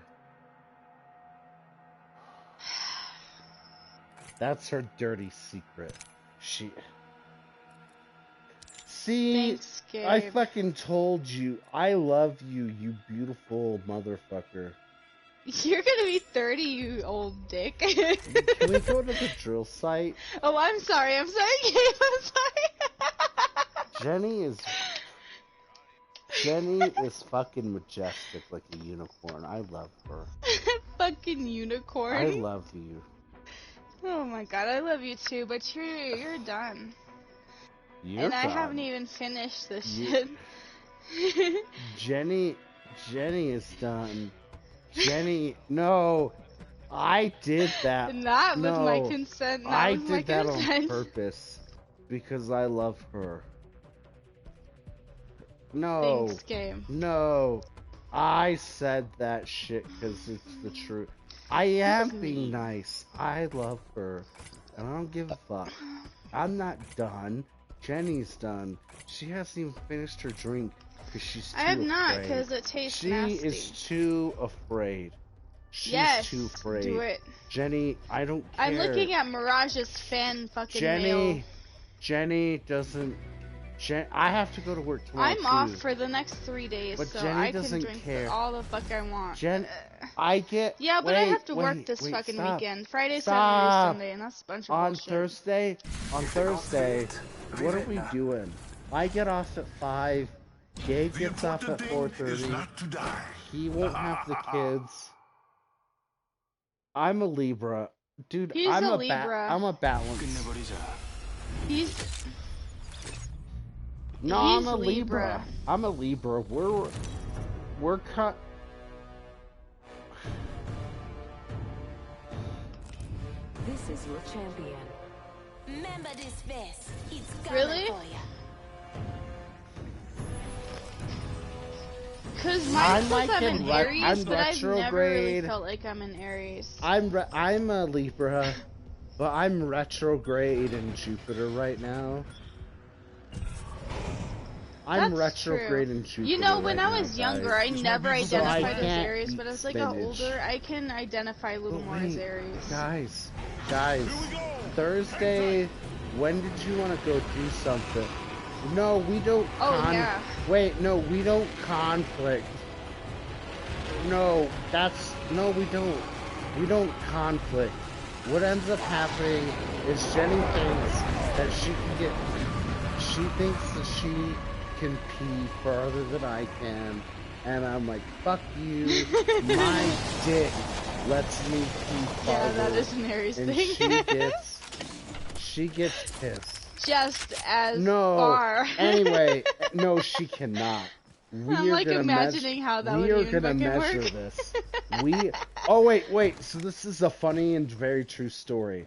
That's her dirty secret. See, Thanks, Gabe. I fucking told you. I love you, you beautiful motherfucker. You're gonna be 30, you old dick. Can we go to the drill site? Oh, I'm sorry, Gabe, I'm sorry. Jenny is fucking majestic like a unicorn. I love her. Fucking unicorn. I love you. Oh my god, I love you too, but you're done. You're and I done. haven't even finished this You- shit. Jenny is done. Jenny, no. I did that. Not with no, my consent, not I with my did that on consent. purpose. Because I love her. No. Thanks, game. No. I said that shit because it's the truth. I am being nice. I love her. And I don't give a fuck. I'm not done. Jenny's done. She hasn't even finished her drink because she's too I have not, afraid. because it tastes She nasty. is too afraid. She's yes, too afraid. do it. Jenny, I don't care. I'm looking at Mirage's fan fucking mail. Jenny doesn't. I have to go to work tomorrow. I'm off for the next 3 days, But so Jenny I can doesn't drink care. all the fuck I want. I get. Yeah, but I have to work wait, this wait, fucking stop. weekend. Friday, Stop. Saturday, Sunday, and that's a bunch of On bullshit. Thursday, what are we doing? I get off at 5. Gabe The gets off at important thing is 4:30. not to die. He won't have the kids. I'm a Libra, dude. He's I'm a a Libra. I'm a balance. He's No, He's I'm a Libra. Libra. I'm a Libra. We're cut. This is your champion. Remember this face. It's coming Really? for ya. Cause mine says like I'm in an re- Aries, I'm but I've never really retrograde. felt like I'm an Aries. I'm a Libra, but I'm retrograde in Jupiter right now. I'm That's retrograde true. in Jupiter. You know, when right I now, was younger, guys. I never So I identified as can't Aries, eat but as I got spinach. older, I can identify a little But more as wait, Aries. Guys, Thursday, when did you want to go do something? No, we don't. Oh, yeah. Wait, no, we don't conflict. No, we don't. We don't conflict. What ends up happening is Jenny thinks that she thinks that she can pee farther than I can. And I'm like, fuck you. My dick lets me pee farther. Yeah, that is an Aries and thing. she gets pissed. Just as No. far. Anyway, no, she cannot. We I'm are like gonna imagining how that we would are even gonna fucking measure work. this. Oh wait. So this is a funny and very true story.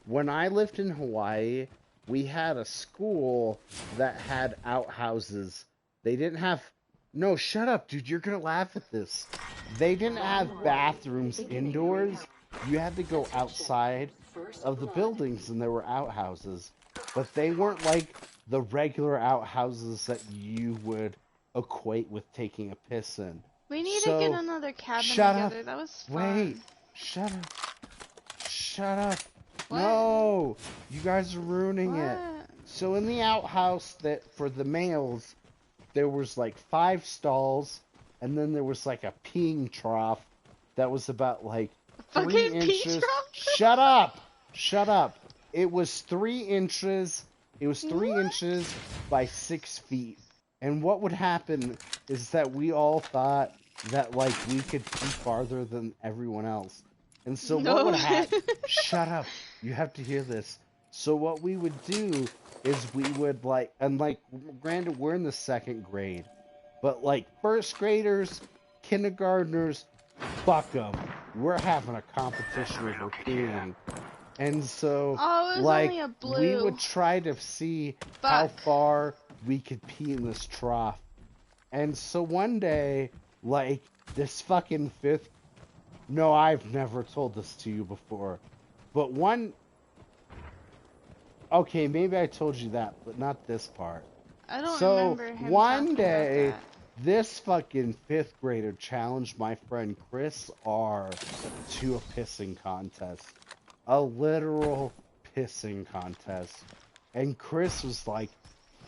When I lived in Hawaii, we had a school that had outhouses. They didn't have No, shut up, dude. You're gonna laugh at this. They didn't have bathrooms indoors. You had to go outside of the buildings, and there were outhouses. But they weren't like the regular outhouses that you would equate with taking a piss in. We need So, to get another cabin shut together. up. That was fun. Wait, shut up. Shut up. What? No, you guys are ruining it. What? So in the outhouse that for the males, there was like 5 stalls, and then there was like a peeing trough that was about like 3 Fucking pee inches. trough? Shut up! Shut up! It was 3 inches. It was 3 What? inches by 6 feet. And what would happen is that we all thought that like we could pee farther than everyone else. And so what No. would happen? Shut up! You have to hear this. So what we would do is we would like, and like, granted, we're in the 2nd grade, but like 1st graders, kindergartners, fuck them. We're having a competition over peeing. And so, Oh, it was like, only a we blue. would try to see how Fuck. far we could pee in this trough. And so one day, like, this fucking 5th, no, I've never told this to you before, but okay, maybe I told you that, but not this part. I don't So, remember him one talking day, about that. this fucking 5th grader challenged my friend Chris R to a pissing contest. A literal pissing contest. And Chris was like,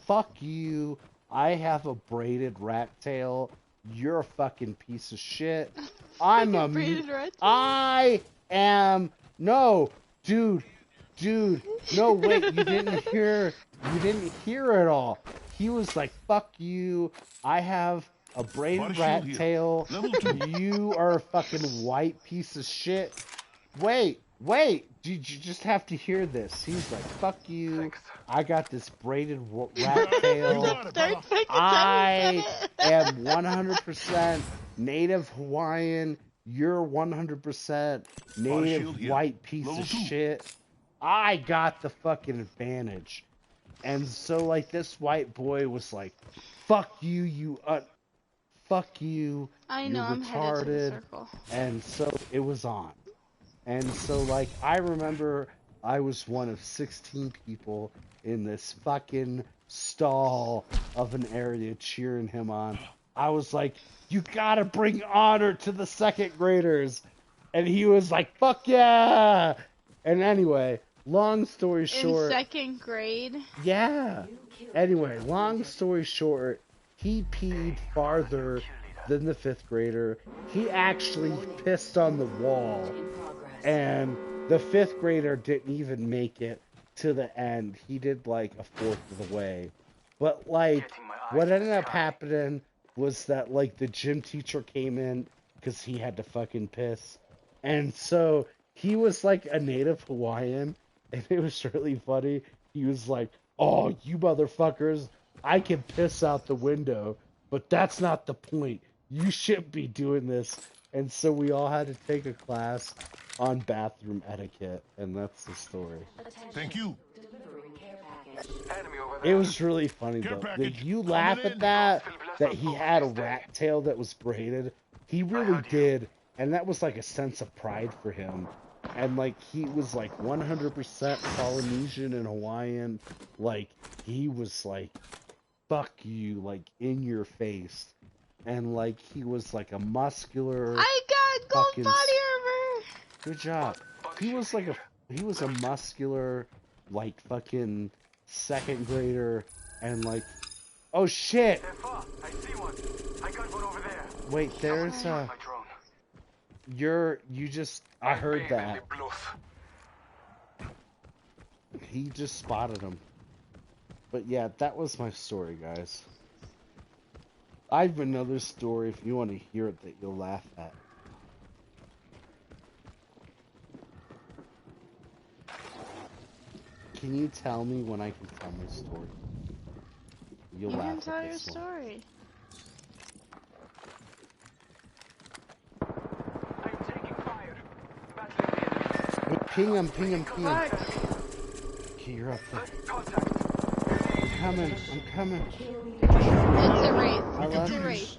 fuck you, I have a braided rat tail, you're a fucking piece of shit. I'm a Braided rat tail? I am no, dude, no, wait, you didn't hear it all. He was like, fuck you, I have a braided Body rat shield here. tail, Level 2. you are a fucking white piece of shit. Wait, you just have to hear this. He's like, fuck you, I got this braided rat You tail. got it, brother. I am 100% native Hawaiian. You're 100% shield native here. white piece Level of 2. shit. I got the fucking advantage. And so, like, this white boy was like, fuck you, fuck you, I you're know, I'm headed to the retarded. circle. And so it was on. And so, like, I remember I was one of 16 people in this fucking stall of an area cheering him on. I was like, you gotta bring honor to the 2nd graders. And he was like, fuck yeah! And anyway, long story short. In 2nd grade? Yeah. Anyway, long story short, he peed farther than the 5th grader. He actually pissed on the wall. And the 5th grader didn't even make it to the end. He did like a 4th of the way. But like, what ended up happening was that like the gym teacher came in because he had to fucking piss. And so he was like a native Hawaiian, and it was really funny. He was like, oh, you motherfuckers, I can piss out the window, but that's not the point. You shouldn't be doing this. And so we all had to take a class on bathroom etiquette, and that's the story. Thank you. Enemy over It there. was really funny, Care though. package Did you coming laugh in. at that he had a rat tail that was braided? He really did, and that was like a sense of pride for him. And like, he was like 100% Polynesian and Hawaiian. Like, he was like, fuck you, like, in your face. And like, he was like a muscular... I got gold fucking body armor! Good job. He was a muscular, like, fucking 2nd grader, and like, oh shit! They're far. I see one. I got one over there. Wait, there's My drone. I heard Being that. the bluff. He just spotted him. But yeah, that was my story, guys. I have another story if you want to hear it that you'll laugh at. Can you tell me when I can tell my story? You'll You laugh can at tell your this one. story. I'm taking fire. Battling the enemy. Hey, ping him. Fuck. Okay, you're up there. Contact. coming. I'm coming. It's a wraith. I love It's a you. wraith.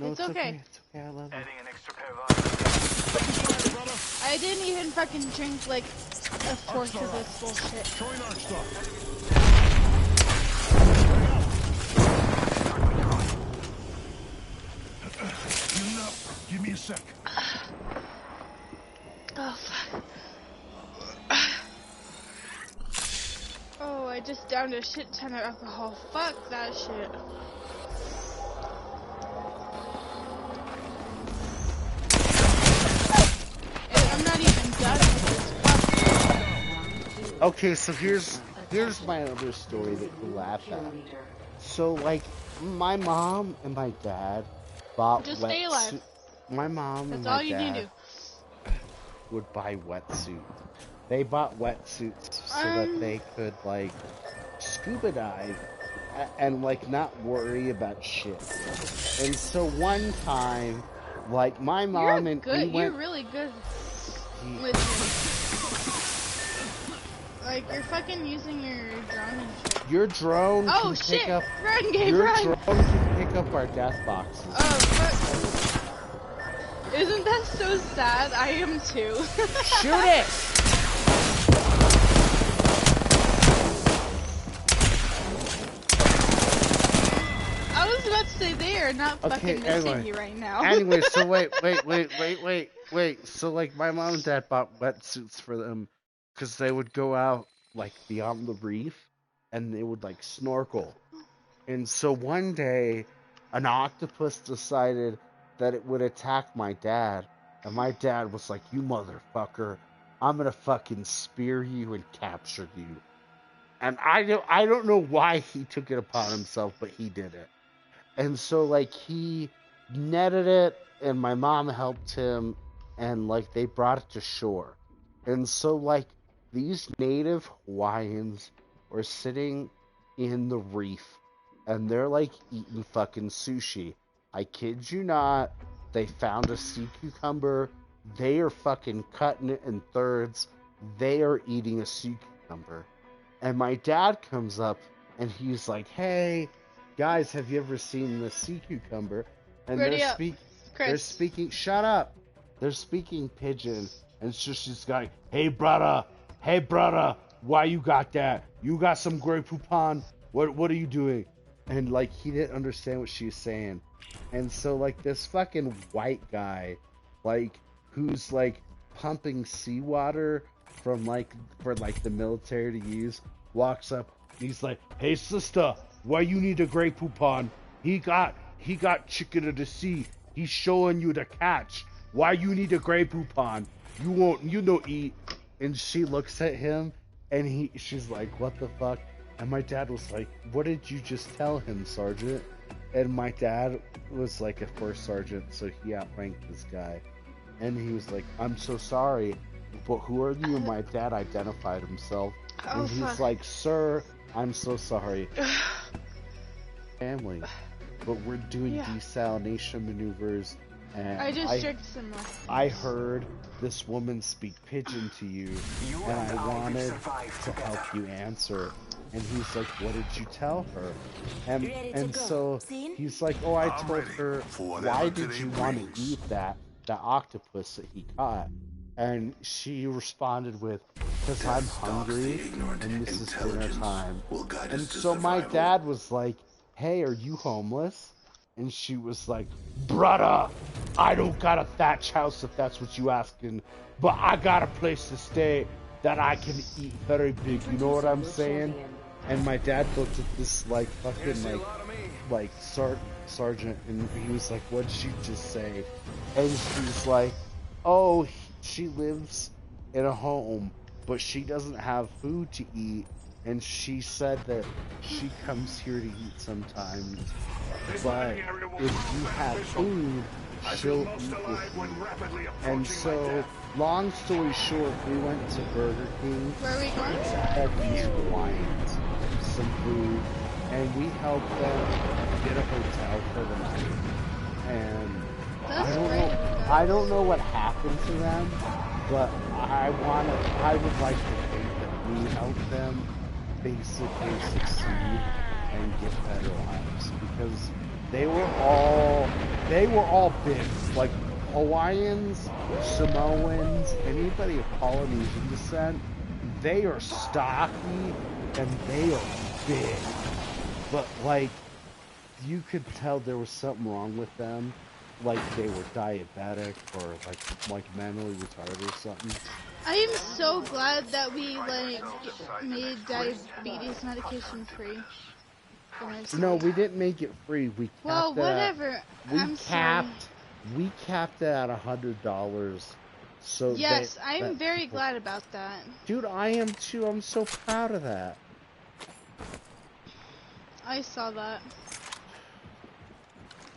No, It's okay. It's okay. I love you. Adding an extra pair of eyes. I didn't even fucking drink like a fourth of this bullshit. Showing our stuff. Healing up. Give me a sec. Oh fuck. Oh, I just downed a shit ton of alcohol. Fuck that shit. And I'm not even done with this. Fuck. Okay, so here's my other story that you laugh at. So like, my mom and my dad bought Just stay alive. wetsuit. My mom and That's all my you need to dad do. would buy wetsuits. They bought wetsuits so that they could like scuba dive and like not worry about shit. And so one time, like my mom and we You're went. really good with like you're fucking using your drone and shit. Your drone Oh can shit! pick up. Run, Gabe, Your run! drone can pick up our death boxes. Oh fuck! Isn't that so sad? I am too. Shoot it! I was about to say they are not Okay, fucking missing anyway. you right now. Anyway, so wait. So like my mom and dad bought wetsuits for them because they would go out like beyond the reef and they would like snorkel. And so one day, an octopus decided that it would attack my dad, and my dad was like, "You motherfucker, I'm gonna fucking spear you and capture you." And I don't know why he took it upon himself, but he did it. And so like he netted it, and my mom helped him, and like they brought it to shore. And so like these native Hawaiians were sitting in the reef, and they're like eating fucking sushi. I kid you not. They found a sea cucumber. They are fucking cutting it in thirds. They are eating a sea cucumber. And my dad comes up and he's like, "Hey, guys, have you ever seen the sea cucumber?" And Ready they're up, they're Chris. speaking. Shut up. They're speaking pidgin, and so she's like, "Hey, brother, why you got that? You got some Grey Poupon? What are you doing?" And like he didn't understand what she was saying, and so like this fucking white guy, like who's like pumping seawater from like for like the military to use, walks up. He's like, "Hey sister, why you need a Grey Poupon? He got chicken of the sea. He's showing you the catch. Why you need a Grey Poupon? You don't eat." And she looks at him, and she's like, "What the fuck?" And my dad was like, "What did you just tell him, Sergeant?" And my dad was like a first sergeant, so he outranked this guy. And he was like, "I'm so sorry, but who are you?" And my dad identified himself. Oh, And he's fuck. like, "Sir, I'm so sorry." Family. But we're doing Yeah. desalination maneuvers, and I just drank some more. I heard this woman speak pidgin to you, and I wanted to help you answer. And he's like, "What did you tell her?" And so he's like, "Oh, I told her, why did you want to eat that octopus that he caught?" And she responded with, "Because I'm hungry, and this is dinner time." And so my dad was like, "Hey, are you homeless?" And she was like, "Brother, I don't got a thatch house if that's what you asking, but I got a place to stay that I can eat very big, you know what I'm saying?" And my dad looked at this like fucking like sergeant, and he was like, "What did she just say?" And she's like, "Oh, she lives in a home, but she doesn't have food to eat. And she said that she comes here to eat sometimes, but if you have food, she'll eat with you." And so, long story short, we went to Burger King. Where are we going? Had these Hawaiians some food, and we helped them get a hotel for the night. And That's great. I don't know what happened to them, but I would like to think that we helped them, basically succeed and get better lives because they were all big. Like Hawaiians, Samoans, anybody of Polynesian descent, they are stocky and they are big. But like you could tell there was something wrong with them. Like they were diabetic or like mentally retarded or something. I am so glad that we like made diabetes medication free. No, we didn't make it free. We capped well, whatever. I'm sorry. We capped it at $100. So yes, I'm very glad about that. Dude, I am too. I'm so proud of that. I saw that.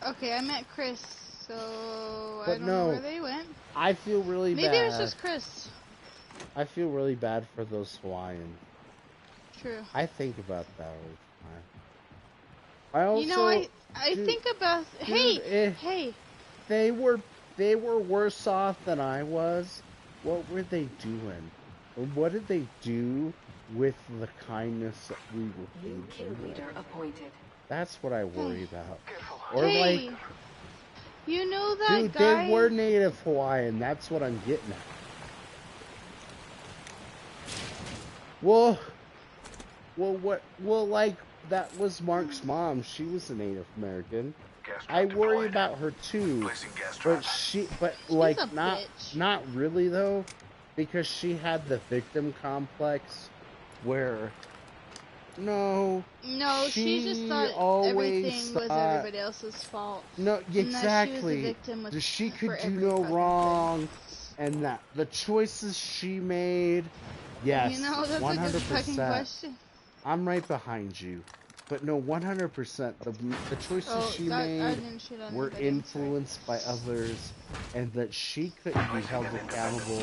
Okay, I met Chris, so I don't know where they went. I feel really bad. Maybe it was just Chris. I feel really bad for those Hawaiians. True. I think about that all the time. I also, you know, I think about. Dude, hey. They were worse off than I was. What were they doing? What did they do with the kindness that we were paid for? That's what I worry about. Or hey, like, you know that dude, guy? They were native Hawaiian. That's what I'm getting at. Well, like, that was Mark's mom. She was a Native American. I worry about her too, but like not really though, because she had the victim complex, where no, she just thought everything was everybody else's fault. No, exactly. She could do no wrong, and that the choices she made. Yes, you know, that's 100%. A good fucking question. I'm right behind you. But no, 100%. The choices she made were influenced by others, and that she couldn't be held accountable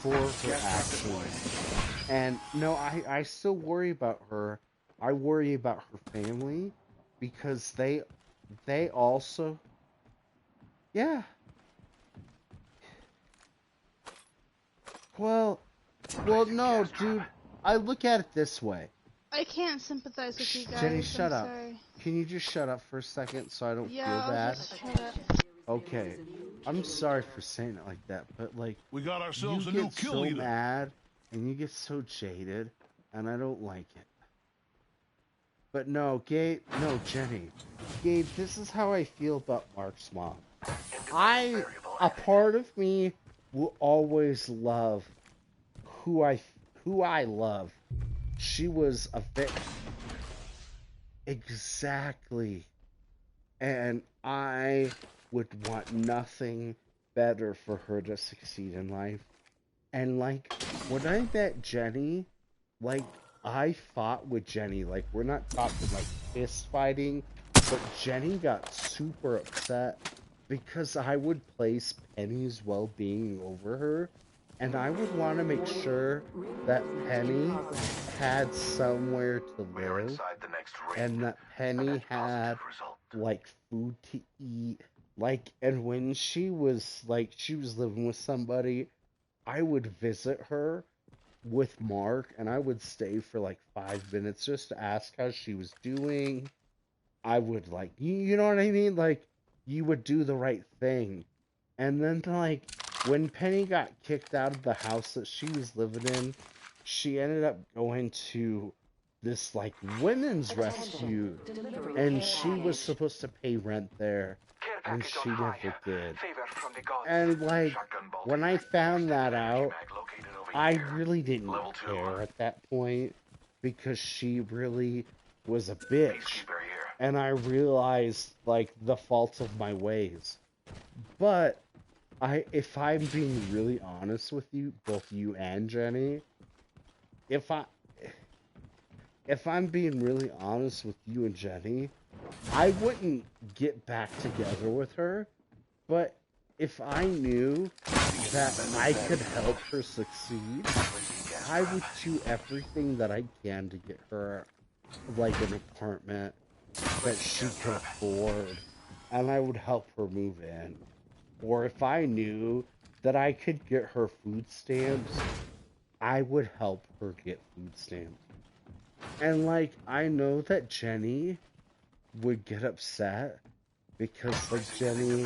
for her actions. And no, I still worry about her. I worry about her family because they also, yeah. Well, no, dude. I look at it this way. I can't sympathize with you guys. Jenny, shut up. Sorry. Can you just shut up for a second so I don't feel I'll bad? just shut up. Okay. I'm sorry for saying it like that, but like we got ourselves a new kill so leader. Mad and you get so jaded, and I don't like it. But no, Jenny, Gabe, this is how I feel about Mark's mom. A part of me will always love who I love. She was a victim. Exactly. And I would want nothing better for her to succeed in life. And like, when I met Jenny, like, I fought with Jenny. Like, we're not talking like fist fighting, but Jenny got super upset because I would place Penny's well-being over her. And I would want to make sure that Penny had somewhere to live, and that Penny had, like, food to eat. Like, and when she was living with somebody, I would visit her with Mark, and I would stay for, like, 5 minutes just to ask how she was doing. I would, like, you know what I mean? Like, you would do the right thing. And then, like, when Penny got kicked out of the house that she was living in, she ended up going to this, like, women's rescue, and she was supposed to pay rent there, and she never did. And, like, when I found that out, I really didn't care at that point, because she really was a bitch, and I realized, like, the faults of my ways. But if I'm being really honest with you, both you and Jenny, if I'm being really honest with you and Jenny, I wouldn't get back together with her, but if I knew that I could help her succeed, I would do everything that I can to get her, like, an apartment that she could afford, and I would help her move in. Or if I knew that I could get her food stamps, I would help her get food stamps. And like, I know that Jenny would get upset because like Jenny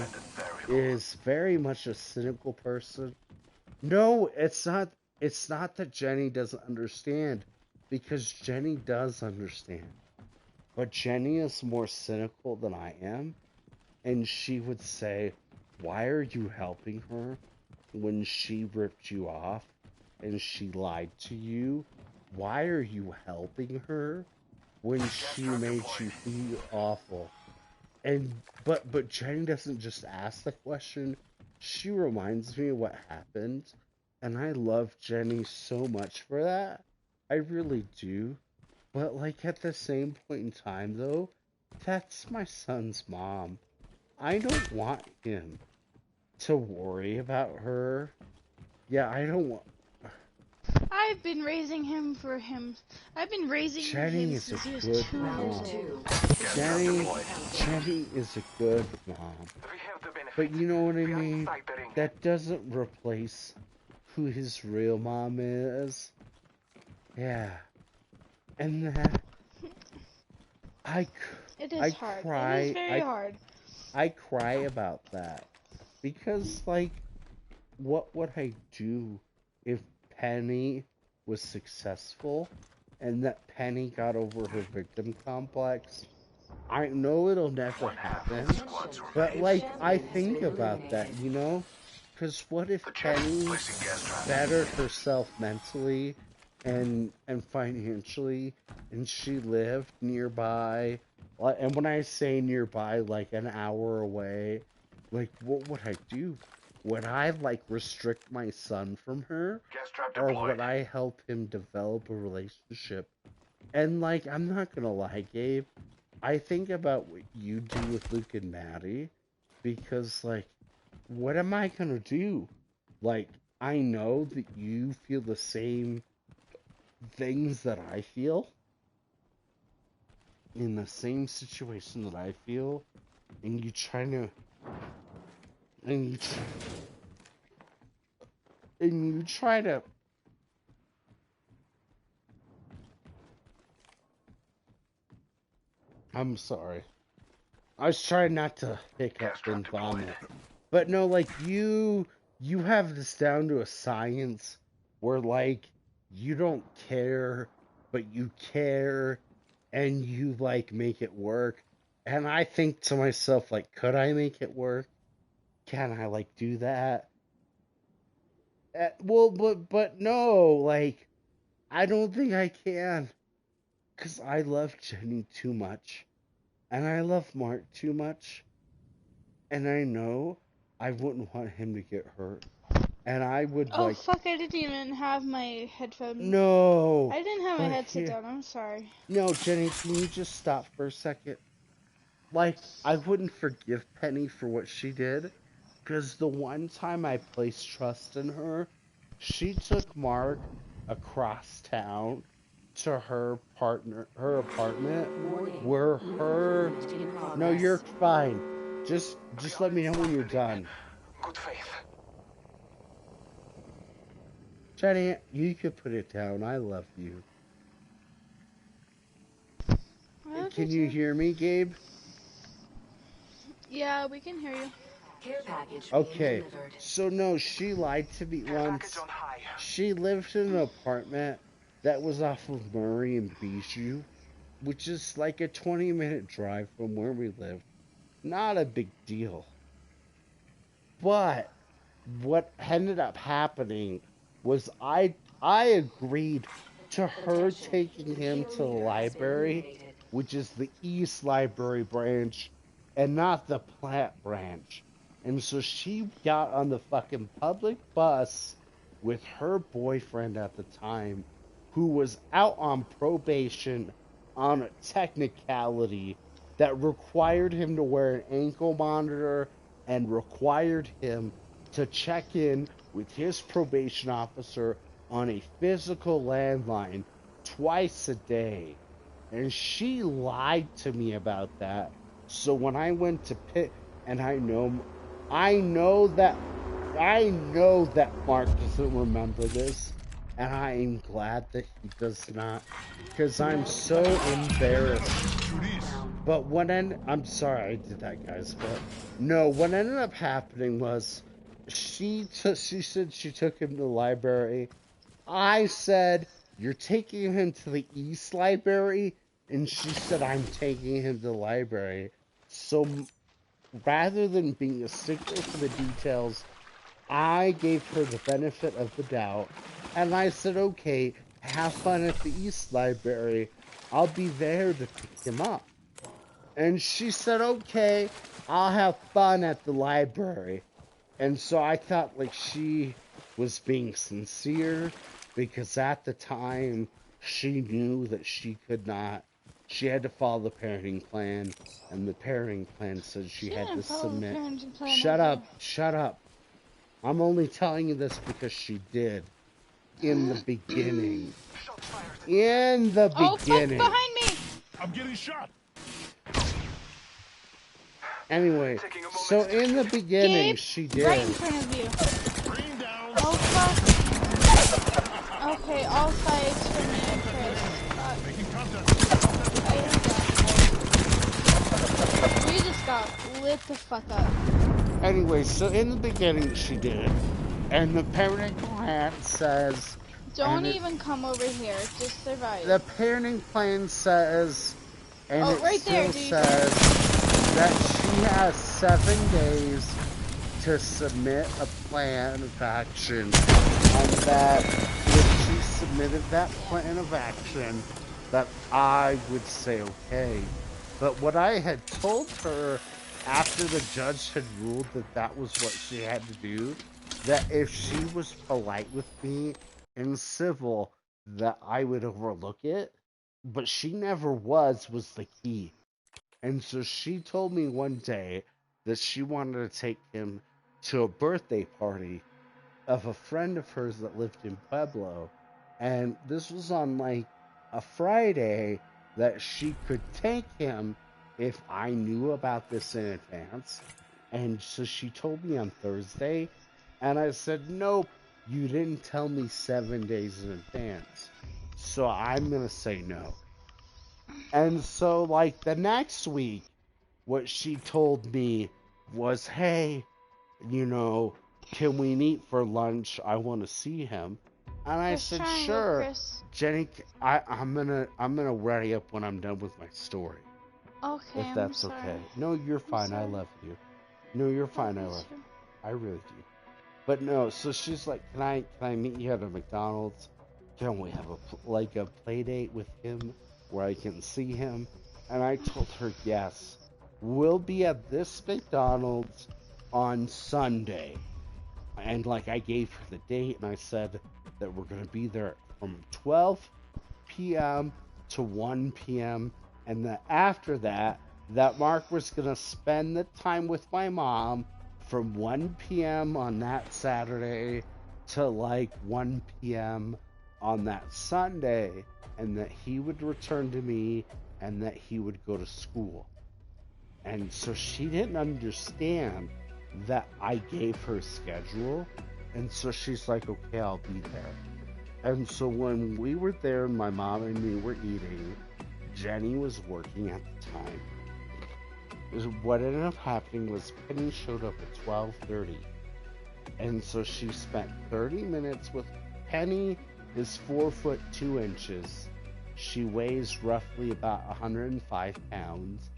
is very much a cynical person. No, it's not. It's not that Jenny doesn't understand, because Jenny does understand. But Jenny is more cynical than I am, and she would say, "Why are you helping her when she ripped you off and she lied to you? Why are you helping her when she made you feel awful?" And but Jenny doesn't just ask the question. She reminds me of what happened, and I love Jenny so much for that. I really do. But like at the same point in time though, that's my son's mom. I don't want him to worry about her. Yeah, I don't want. I've been raising him for him. I've been raising Jenny him is since he a was good 2 mom. years old. Jenny is a good mom. But you know what I mean? That doesn't replace who his real mom is. Yeah. And that It is I hard. cry. It is very hard. I cry about that because, like, what would I do if Penny was successful and that Penny got over her victim complex? I know it'll never happen, but like, I think about that, you know? Because what if Penny bettered herself mentally and financially, and she lived nearby? And when I say nearby, like an hour away, like, what would I do? Would I, like, restrict my son from her? Or would I help him develop a relationship? And, like, I'm not gonna lie, Gabe, I think about what you do with Luke and Maddie, because, like, what am I gonna do? Like, I know that you feel the same things that I feel, in the same situation that I feel, and you try to, and you try to, I'm sorry. I was trying not to hiccup and vomit. But no, like, you have this down to a science where, like, you don't care, but you care, and you, like, make it work. And I think to myself, like, could I make it work? Can I, like, do that? Well, but no, like, I don't think I can. Because I love Jenny too much. And I love Mark too much. And I know I wouldn't want him to get hurt. And I would, Oh, like... fuck, I didn't even have my headphones. No! I didn't have my but headset down, I'm sorry. No, Jenny, can you just stop for a second? Like, I wouldn't forgive Penny for what she did, because the one time I placed trust in her, she took Mark across town to her apartment, where her... No, you're fine. Just let me know when you're done. Good faith. Jenny, you could put it down. I love you. Can you hear me, Gabe? Yeah, we can hear you. Care package Okay, being delivered. so no, she lied to me once. She lived in an apartment that was off of Murray and Bijou, which is like a 20-minute drive from where we live. Not a big deal. But what ended up happening was I agreed to her taking him to the library, which is the East Library branch, and not the Platte branch. And so she got on the fucking public bus with her boyfriend at the time, who was out on probation on a technicality that required him to wear an ankle monitor and required him to check in with his probation officer on a physical landline twice a day. And she lied to me about that. So when I went to Pitt, and I know that Mark doesn't remember this, and I am glad that he does not, because I'm so embarrassed. But I'm sorry I did that, guys, but no, what ended up happening was she said she took him to the library. I said, you're taking him to the East Library, and she said, I'm taking him to the library. So rather than being a stickler for the details, I gave her the benefit of the doubt, and I said, okay, have fun at the East Library. I'll be there to pick him up. And she said, okay, I'll have fun at the library. And so I thought like she was being sincere, because at the time she knew that she had to follow the parenting plan, and the parenting plan said she had to submit. Shut up. I'm only telling you this because she did in the beginning. In the beginning. Oh, fuck, behind me! I'm getting shot. Anyway, so in the beginning, Gabe, she did. right in front of you. Green down. Oh, fuck. Okay, all sides for me and Chris. Making contact. We just got lit the fuck up. Anyway, so in the beginning, she did. And the parenting plan says... Don't even come over here. Just survive. The parenting plan says... And oh, it right still there, says that she has 7 days to submit a plan of action. And that if she submitted that plan of action, that I would say okay. But what I had told her after the judge had ruled that that was what she had to do, that if she was polite with me and civil, that I would overlook it. But she never was the key. And so she told me one day that she wanted to take him to a birthday party of a friend of hers that lived in Pueblo. And this was on like a Friday that she could take him if I knew about this in advance. And so she told me on Thursday, and I said, nope, you didn't tell me 7 days in advance. So I'm going to say no. And so, like, the next week, what she told me was, hey, you know, can we meet for lunch? I want to see him. And I said, sure. Jenny, I'm gonna ready up when I'm done with my story. Okay, if that's okay. No, you're fine. I love you. No, you're fine. I love you. I really do. But no, so she's like, can I meet you at a McDonald's? Can we have a play date with him where I can see him? And I told her, yes. We'll be at this McDonald's on Sunday. And like I gave her the date, and I said that we're going to be there from 12 p.m. to 1 p.m. And that after that Mark was going to spend the time with my mom from 1 p.m. on that Saturday to like 1 p.m. on that Sunday, and that he would return to me and that he would go to school. And so she didn't understand that I gave her a schedule, and so she's like, okay, I'll be there. And so when we were there and my mom and me were eating, Jenny was working at the time. What ended up happening was Penny showed up at 12:30, and so she spent 30 minutes with Penny. Is 4'2". She weighs roughly about 105 pounds.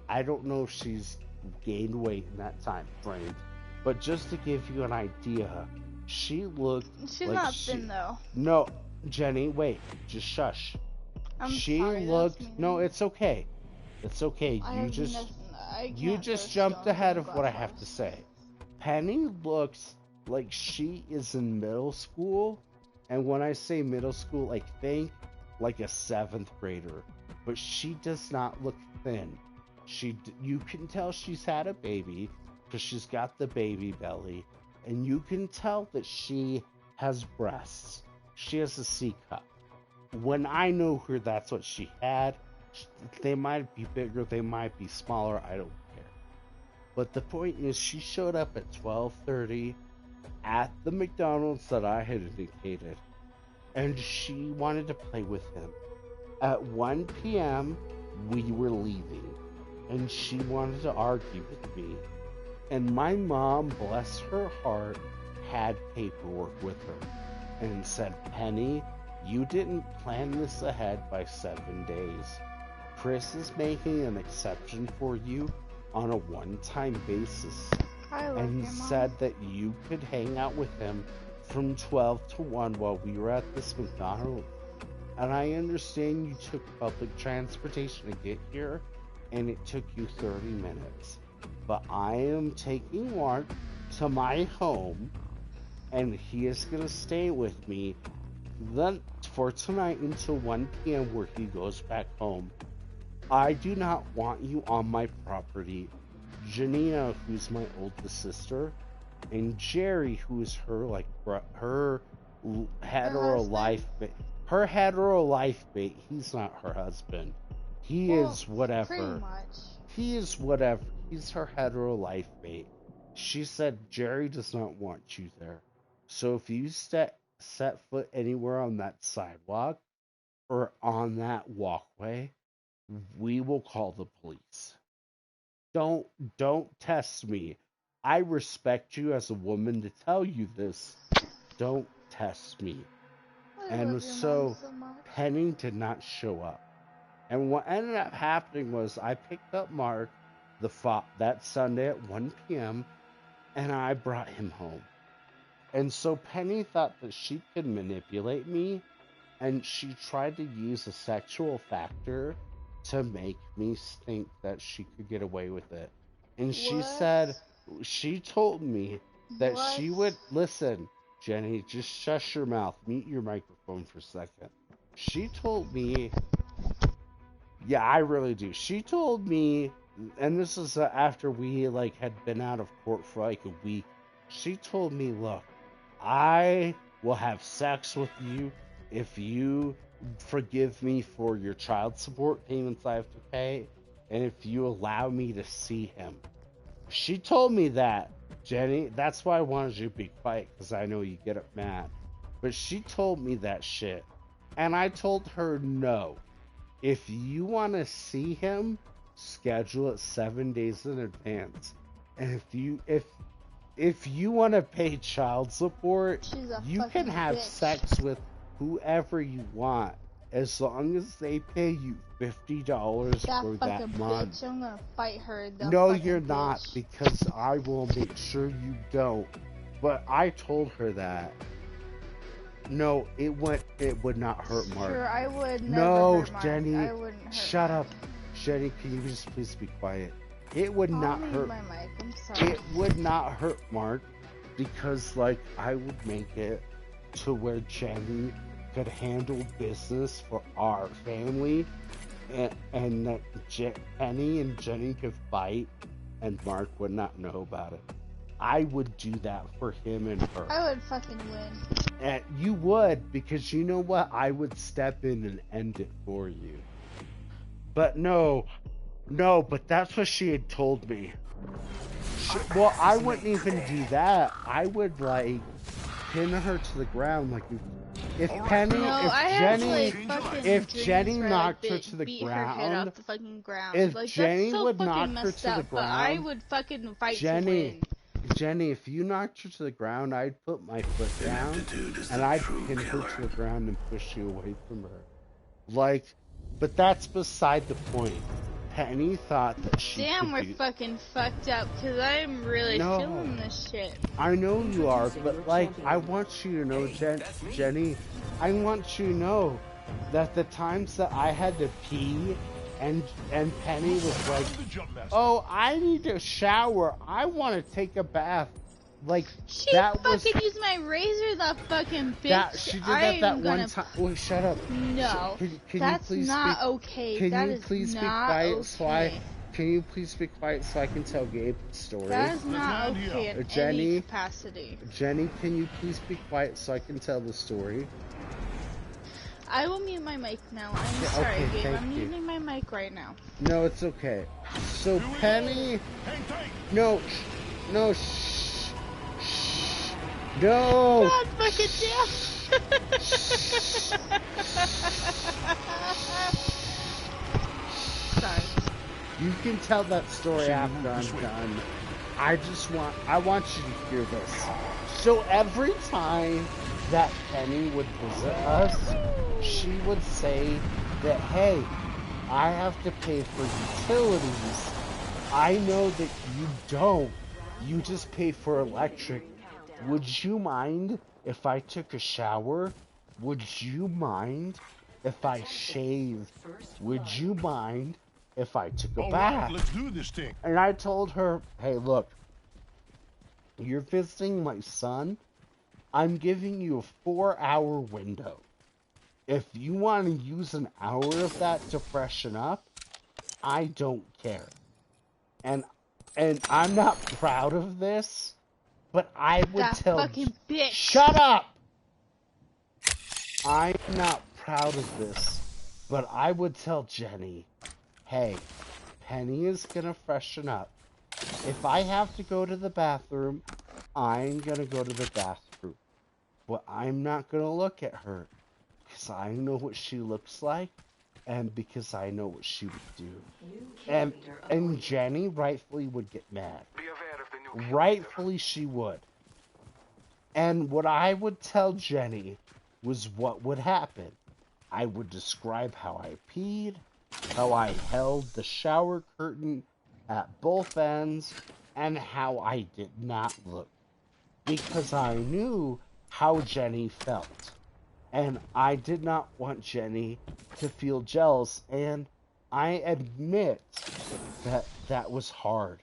I don't know if she's gained weight in that time frame, but just to give you an idea, she looked. She's like not thin though. No, Jenny, wait, just shush. She looked. No, it's okay. It's okay. You just jumped ahead of what I have to say. Penny looks like she is in middle school, and when I say middle school, like think like a 7th grader. But she does not look thin. You can tell she's had a baby because she's got the baby belly, and you can tell that she has breasts. She has a C cup. When I know her, that's what she had. They might be bigger, they might be smaller, I don't care. But the point is, she showed up at 12:30 at the McDonald's that I had indicated. and she wanted to play with him. At 1 p.m., we were leaving, and she wanted to argue with me. And my mom, bless her heart, had paperwork with her and said, Penny, you didn't plan this ahead by 7 days. Chris is making an exception for you on a one-time basis, and said that you could hang out with him from 12 to 1 while we were at this McDonald's. And I understand you took public transportation to get here, and it took you 30 minutes. But I am taking Mark to my home, and he is going to stay with me then for tonight until 1 p.m. where he goes back home. I do not want you on my property. Janina, who's my oldest sister, and Jerry, who is her hetero life mate. Her hetero life mate. He's not her husband. He is whatever. Pretty much. He is whatever. He's her hetero life mate. She said Jerry does not want you there. So if you set foot anywhere on that sidewalk or on that walkway, we will call the police. Don't test me. I respect you as a woman to tell you this. Don't test me. And so Penny did not show up. And what ended up happening was I picked up Mark that Sunday at 1 p.m. and I brought him home. And so Penny thought that she could manipulate me, and she tried to use a sexual factor to make me think that she could get away with it. And she told me that she would, listen, Jenny, just shush your mouth, mute your microphone for a second. She told me, yeah, I really do. She told me, and this is after we had been out of court for a week. She told me, look, I will have sex with you if you forgive me for your child support payments I have to pay, and if you allow me to see him. She told me that, Jenny. That's why I wanted you to be quiet, because I know you get up mad. But she told me that shit. And I told her, no. If you want to see him, schedule it 7 days in advance. And if you want to pay child support, you can have sex with whoever you want, as long as they pay you $50 for that month. I'm gonna fight her. No, you're not, because I will make sure you don't. But I told her that. No, it would not hurt Mark. Sure, I would never No, hurt Mark. Jenny, I wouldn't hurt shut Mark. up. Jenny, can you just please be quiet? It would not hurt. My mic. I'm sorry. It would not hurt Mark, because I would make it to where Jenny could handle business for our family, and that Penny and Jenny could fight, and Mark would not know about it. I would do that for him and her. I would fucking win. And you would, because you know what? I would step in and end it for you. But no, but that's what she had told me. Well, I wouldn't even do that. I would pin her to the ground, if Penny, if Jenny knocked her to the ground, if Jenny would knock her to the ground, I would fucking fight to win. Jenny, if you knocked her to the ground, I'd put my foot down and I'd pin her to the ground and push you away from her. But that's beside the point. Penny thought that she Damn, we're fucking fucked up, because I'm really feeling this shit. I know you are, but I want you to know, Jenny, I want you to know that the times that I had to pee and Penny was like, oh, I need to shower, I want to take a bath. She fucking used my razor, the fucking bitch. She did that one time. Wait, shut up. No, can that's you please not okay. Can you please be quiet Can you please be quiet so I can tell Gabe the story? That is not okay in any capacity. Jenny, can you please be quiet so I can tell the story? I will mute my mic now. I'm sorry, Gabe. I'm muting my mic right now. No, it's okay. So Penny, no, shh. No! God fucking damn! Sorry. You can tell that story after I'm done. I want you to hear this. So every time that Penny would visit us, she would say that, hey, I have to pay for utilities. I know that you don't. You just pay for electric. Would you mind if I took a shower? Would you mind if I shaved? Would you mind if I took a All bath? right, let's do this thing. And I told her, hey, look, you're visiting my son. I'm giving you a 4-hour window. If you want to use an hour of that to freshen up, I don't care. And I'm not proud of this, but I would That tell... fucking bitch. Shut up! I'm not proud of this, but I would tell Jenny, hey, Penny is gonna freshen up. If I have to go to the bathroom, I'm gonna go to the bathroom. But I'm not gonna look at her, because I know what she looks like, and because I know what she would do. And Jenny rightfully would get mad. Be aware of the new Rightfully she would. And what I would tell Jenny was what would happen. I would describe how I peed, how I held the shower curtain at both ends, and how I did not look. Because I knew how Jenny felt. And I did not want Jenny to feel jealous, and I admit that that was hard.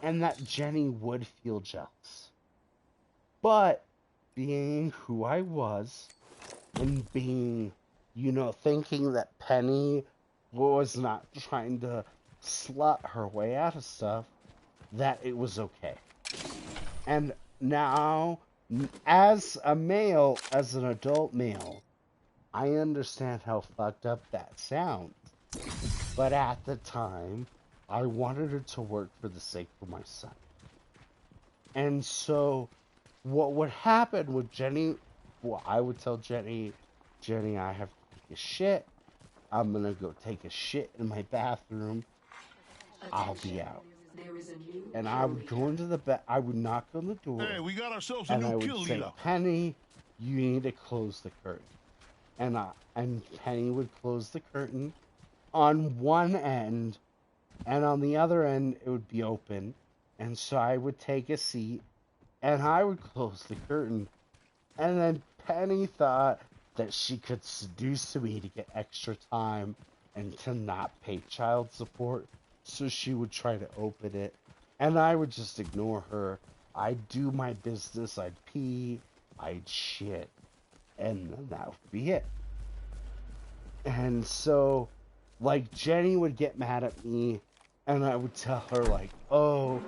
And that Jenny would feel jealous. But being who I was, and being, thinking that Penny was not trying to slut her way out of stuff, that it was okay. And now, as a male, as an adult male, I understand how fucked up that sounds. But at the time, I wanted her to work for the sake of my son. And so, what would happen with Jenny, I would tell Jenny, I have to take a shit. I'm gonna go take a shit in my bathroom. I'll be out. And I would go into the I would knock on the door. Hey, we got ourselves a and new I kill would say, leader. Penny, you need to close the curtain. And Penny would close the curtain on one end, and on the other end it would be open. And so I would take a seat, and I would close the curtain. And then Penny thought that she could seduce me to get extra time and to not pay child support. So she would try to open it. And I would just ignore her. I'd do my business. I'd pee. I'd shit. And then that would be it. And so, Jenny would get mad at me. And I would tell her, oh,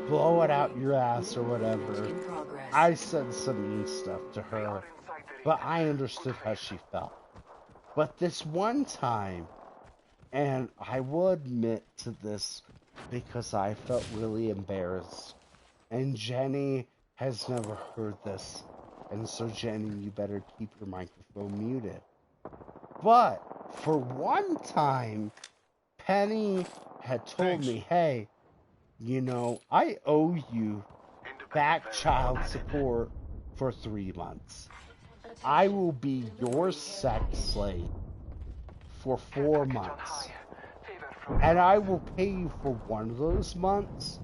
blow it out your ass or whatever. I said some mean stuff to her. But I understood how she felt. But this one time, and I will admit to this because I felt really embarrassed. And Jenny has never heard this. And so, Jenny, you better keep your microphone muted. But for one time, Penny had told me, hey, I owe you back child support for 3 months. I will be your sex slave for 4 months. And I will pay you for one of those months,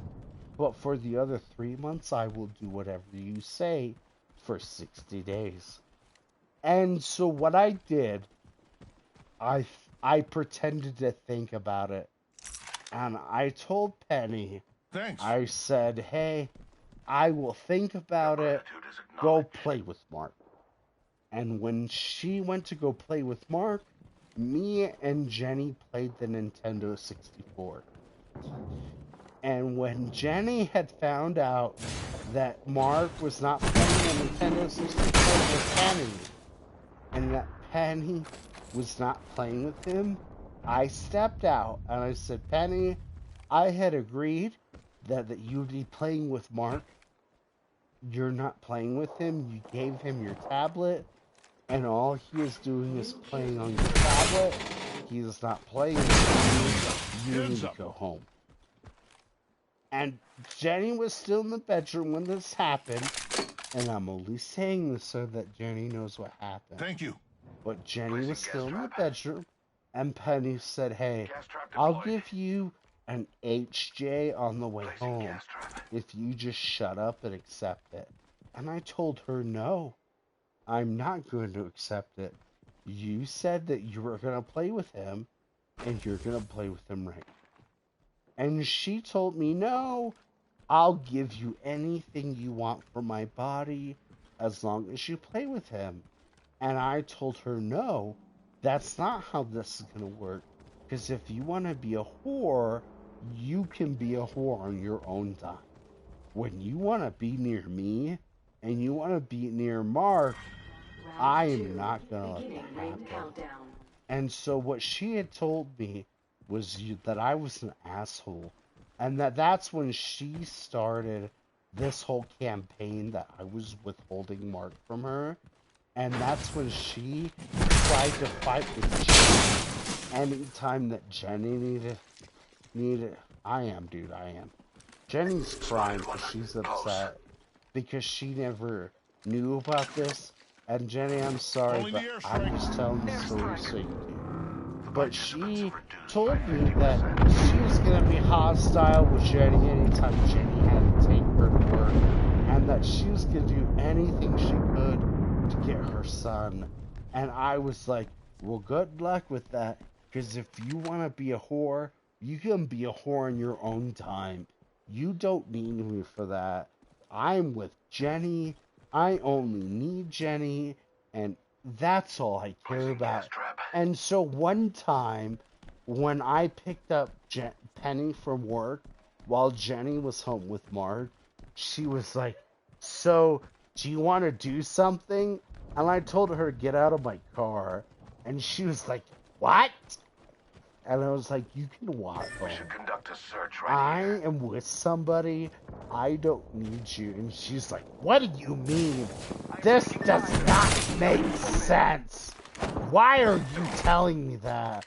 but for the other 3 months, I will do whatever you say for 60 days. And so what I did, I pretended to think about it. And I told Penny, Thanks. I said, hey, I will think about it. Go play with Mark. And when she went to go play with Mark, me and Jenny played the Nintendo 64. And when Jenny had found out that Mark was not playing the Nintendo 64 with Penny, and that Penny was not playing with him, I stepped out and I said, Penny, I had agreed that you'd be playing with Mark. You're not playing with him. You gave him your tablet. and all he is doing is playing on your tablet. He is not playing with you. You need to go home. And Jenny was still in the bedroom when this happened, and I'm only saying this so that Jenny knows what happened. Thank you. But Jenny was still in the bedroom, and Penny said, hey, I'll give you an HJ on the way home if you just shut up and accept it. And I told her, no, I'm not going to accept it. You said that you were going to play with him, and you're going to play with him right. And she told me, no, I'll give you anything you want for my body as long as you play with him. And I told her, no, that's not how this is going to work. Because if you want to be a whore, you can be a whore on your own time. When you want to be near me, and you want to be near Mark, I am not going to let that happen. And so what she had told me was that I was an asshole. And that's when she started this whole campaign that I was withholding Mark from her. And that's when she tried to fight with Jenny. Anytime that Jenny needed, I am. Jenny's crying because she's upset because she never knew about this. And Jenny, I'm sorry, but I'm just telling the story so you can. But she told me that she was going to be hostile with Jenny anytime Jenny had to take her to work. And that she was going to do anything she could to get her son. And I was like, well, good luck with that. Because if you want to be a whore, you can be a whore in your own time. You don't need me for that. I'm with Jenny. I only need Jenny. And that's all I care about. And so one time, when I picked up Penny from work while Jenny was home with Mark, she was like, so, do you want to do something? And I told her, get out of my car. And she was like, what? And I was like, you can walk home. We should conduct a search right here. I am with somebody. I don't need you. And she's like, what do you mean? This does not make sense. Why are you telling me that?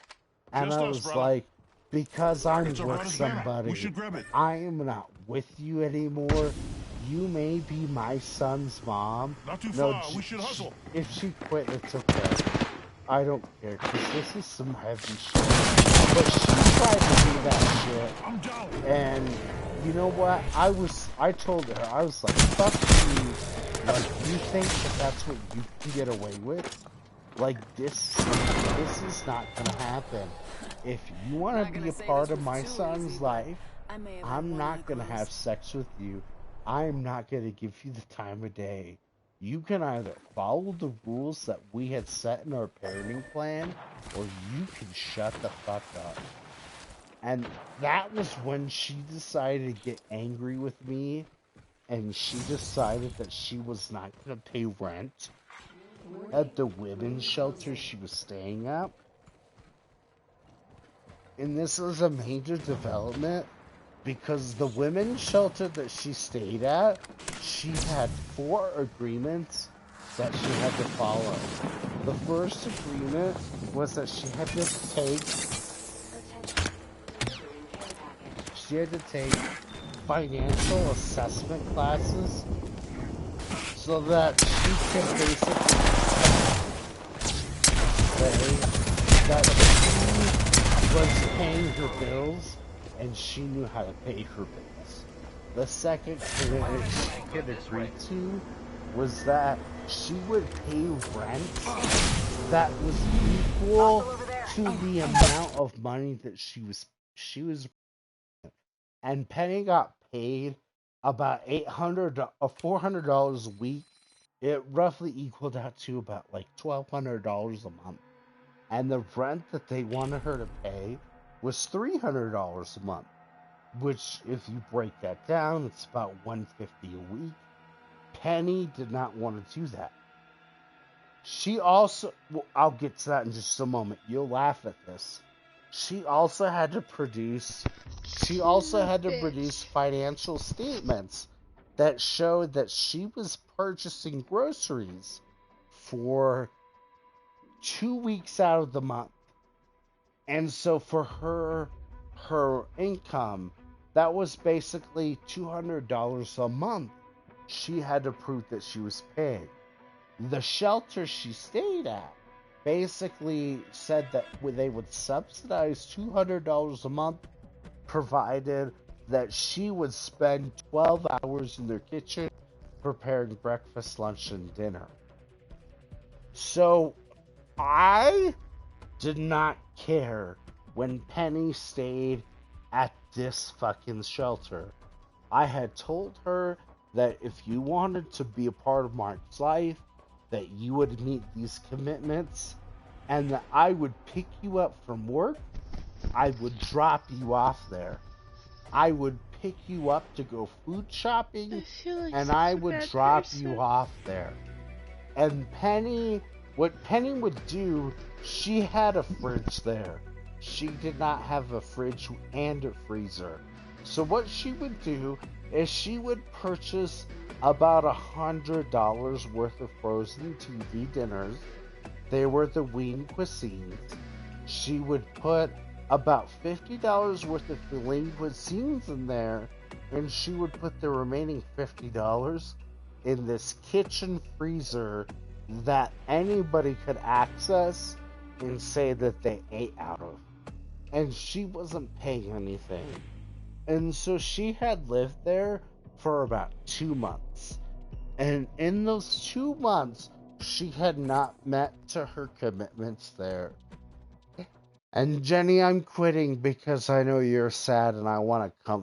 And I was like, because I'm with somebody. I am not with you anymore. You may be my son's mom. Not too far. We should hustle. If she quit, it's okay. I don't care, because this is some heavy shit. But she tried to do that shit. I'm down. And you know what? I told her, I was like, fuck you. Like, you think that that's what you can get away with? Like, this is not gonna happen. If you want to be a part of my son's life, I'm not gonna have sex with you. I'm not gonna give you the time of day. You can either follow the rules that we had set in our parenting plan, or you can shut the fuck up. And that was when she decided to get angry with me, and she decided that she was not going to pay rent at the women's shelter she was staying at. And this was a major development, because the women's shelter that she stayed at, she had 4 agreements that she had to follow. The first agreement was that she had to take financial assessment classes so that she could basically say that she was paying her bills and she knew how to pay her bills. The second commitment she could agree to was that she would pay rent that was equal to the amount of money that she was. And Penny got paid about $400 a week. It roughly equaled out to about like $1,200 a month. And the rent that they wanted her to pay was $300 a month, which, if you break that down, it's about $150 a week. Penny did not want to do that. She also, well, I'll get to that in just a moment. You'll laugh at this. She also had to produce financial statements that showed that she was purchasing groceries for 2 weeks out of the month. And so for her income, that was basically $200 a month she had to prove that she was paying. The shelter she stayed at basically said that they would subsidize $200 a month, provided that she would spend 12 hours in their kitchen preparing breakfast, lunch, and dinner. So I did not care when Penny stayed at this fucking shelter. I had told her that if you wanted to be a part of Mark's life, that you would meet these commitments, and that I would pick you up from work, I would drop you off there. I would pick you up to go food shopping, and I would drop you off there. And Penny, what Penny would do, she had a fridge there. She did not have a fridge and a freezer. So what she would do is she would purchase about $100 worth of frozen TV dinners. They were the Wing Cuisines. She would put about $50 worth of Wing Cuisines in there, and she would put the remaining $50 in this kitchen freezer that anybody could access and say that they ate out of. And she wasn't paying anything. And so she had lived there for about 2 months. And in those 2 months, she had not met to her commitments there. And Jenny, I'm quitting because I know you're sad and I want to comfort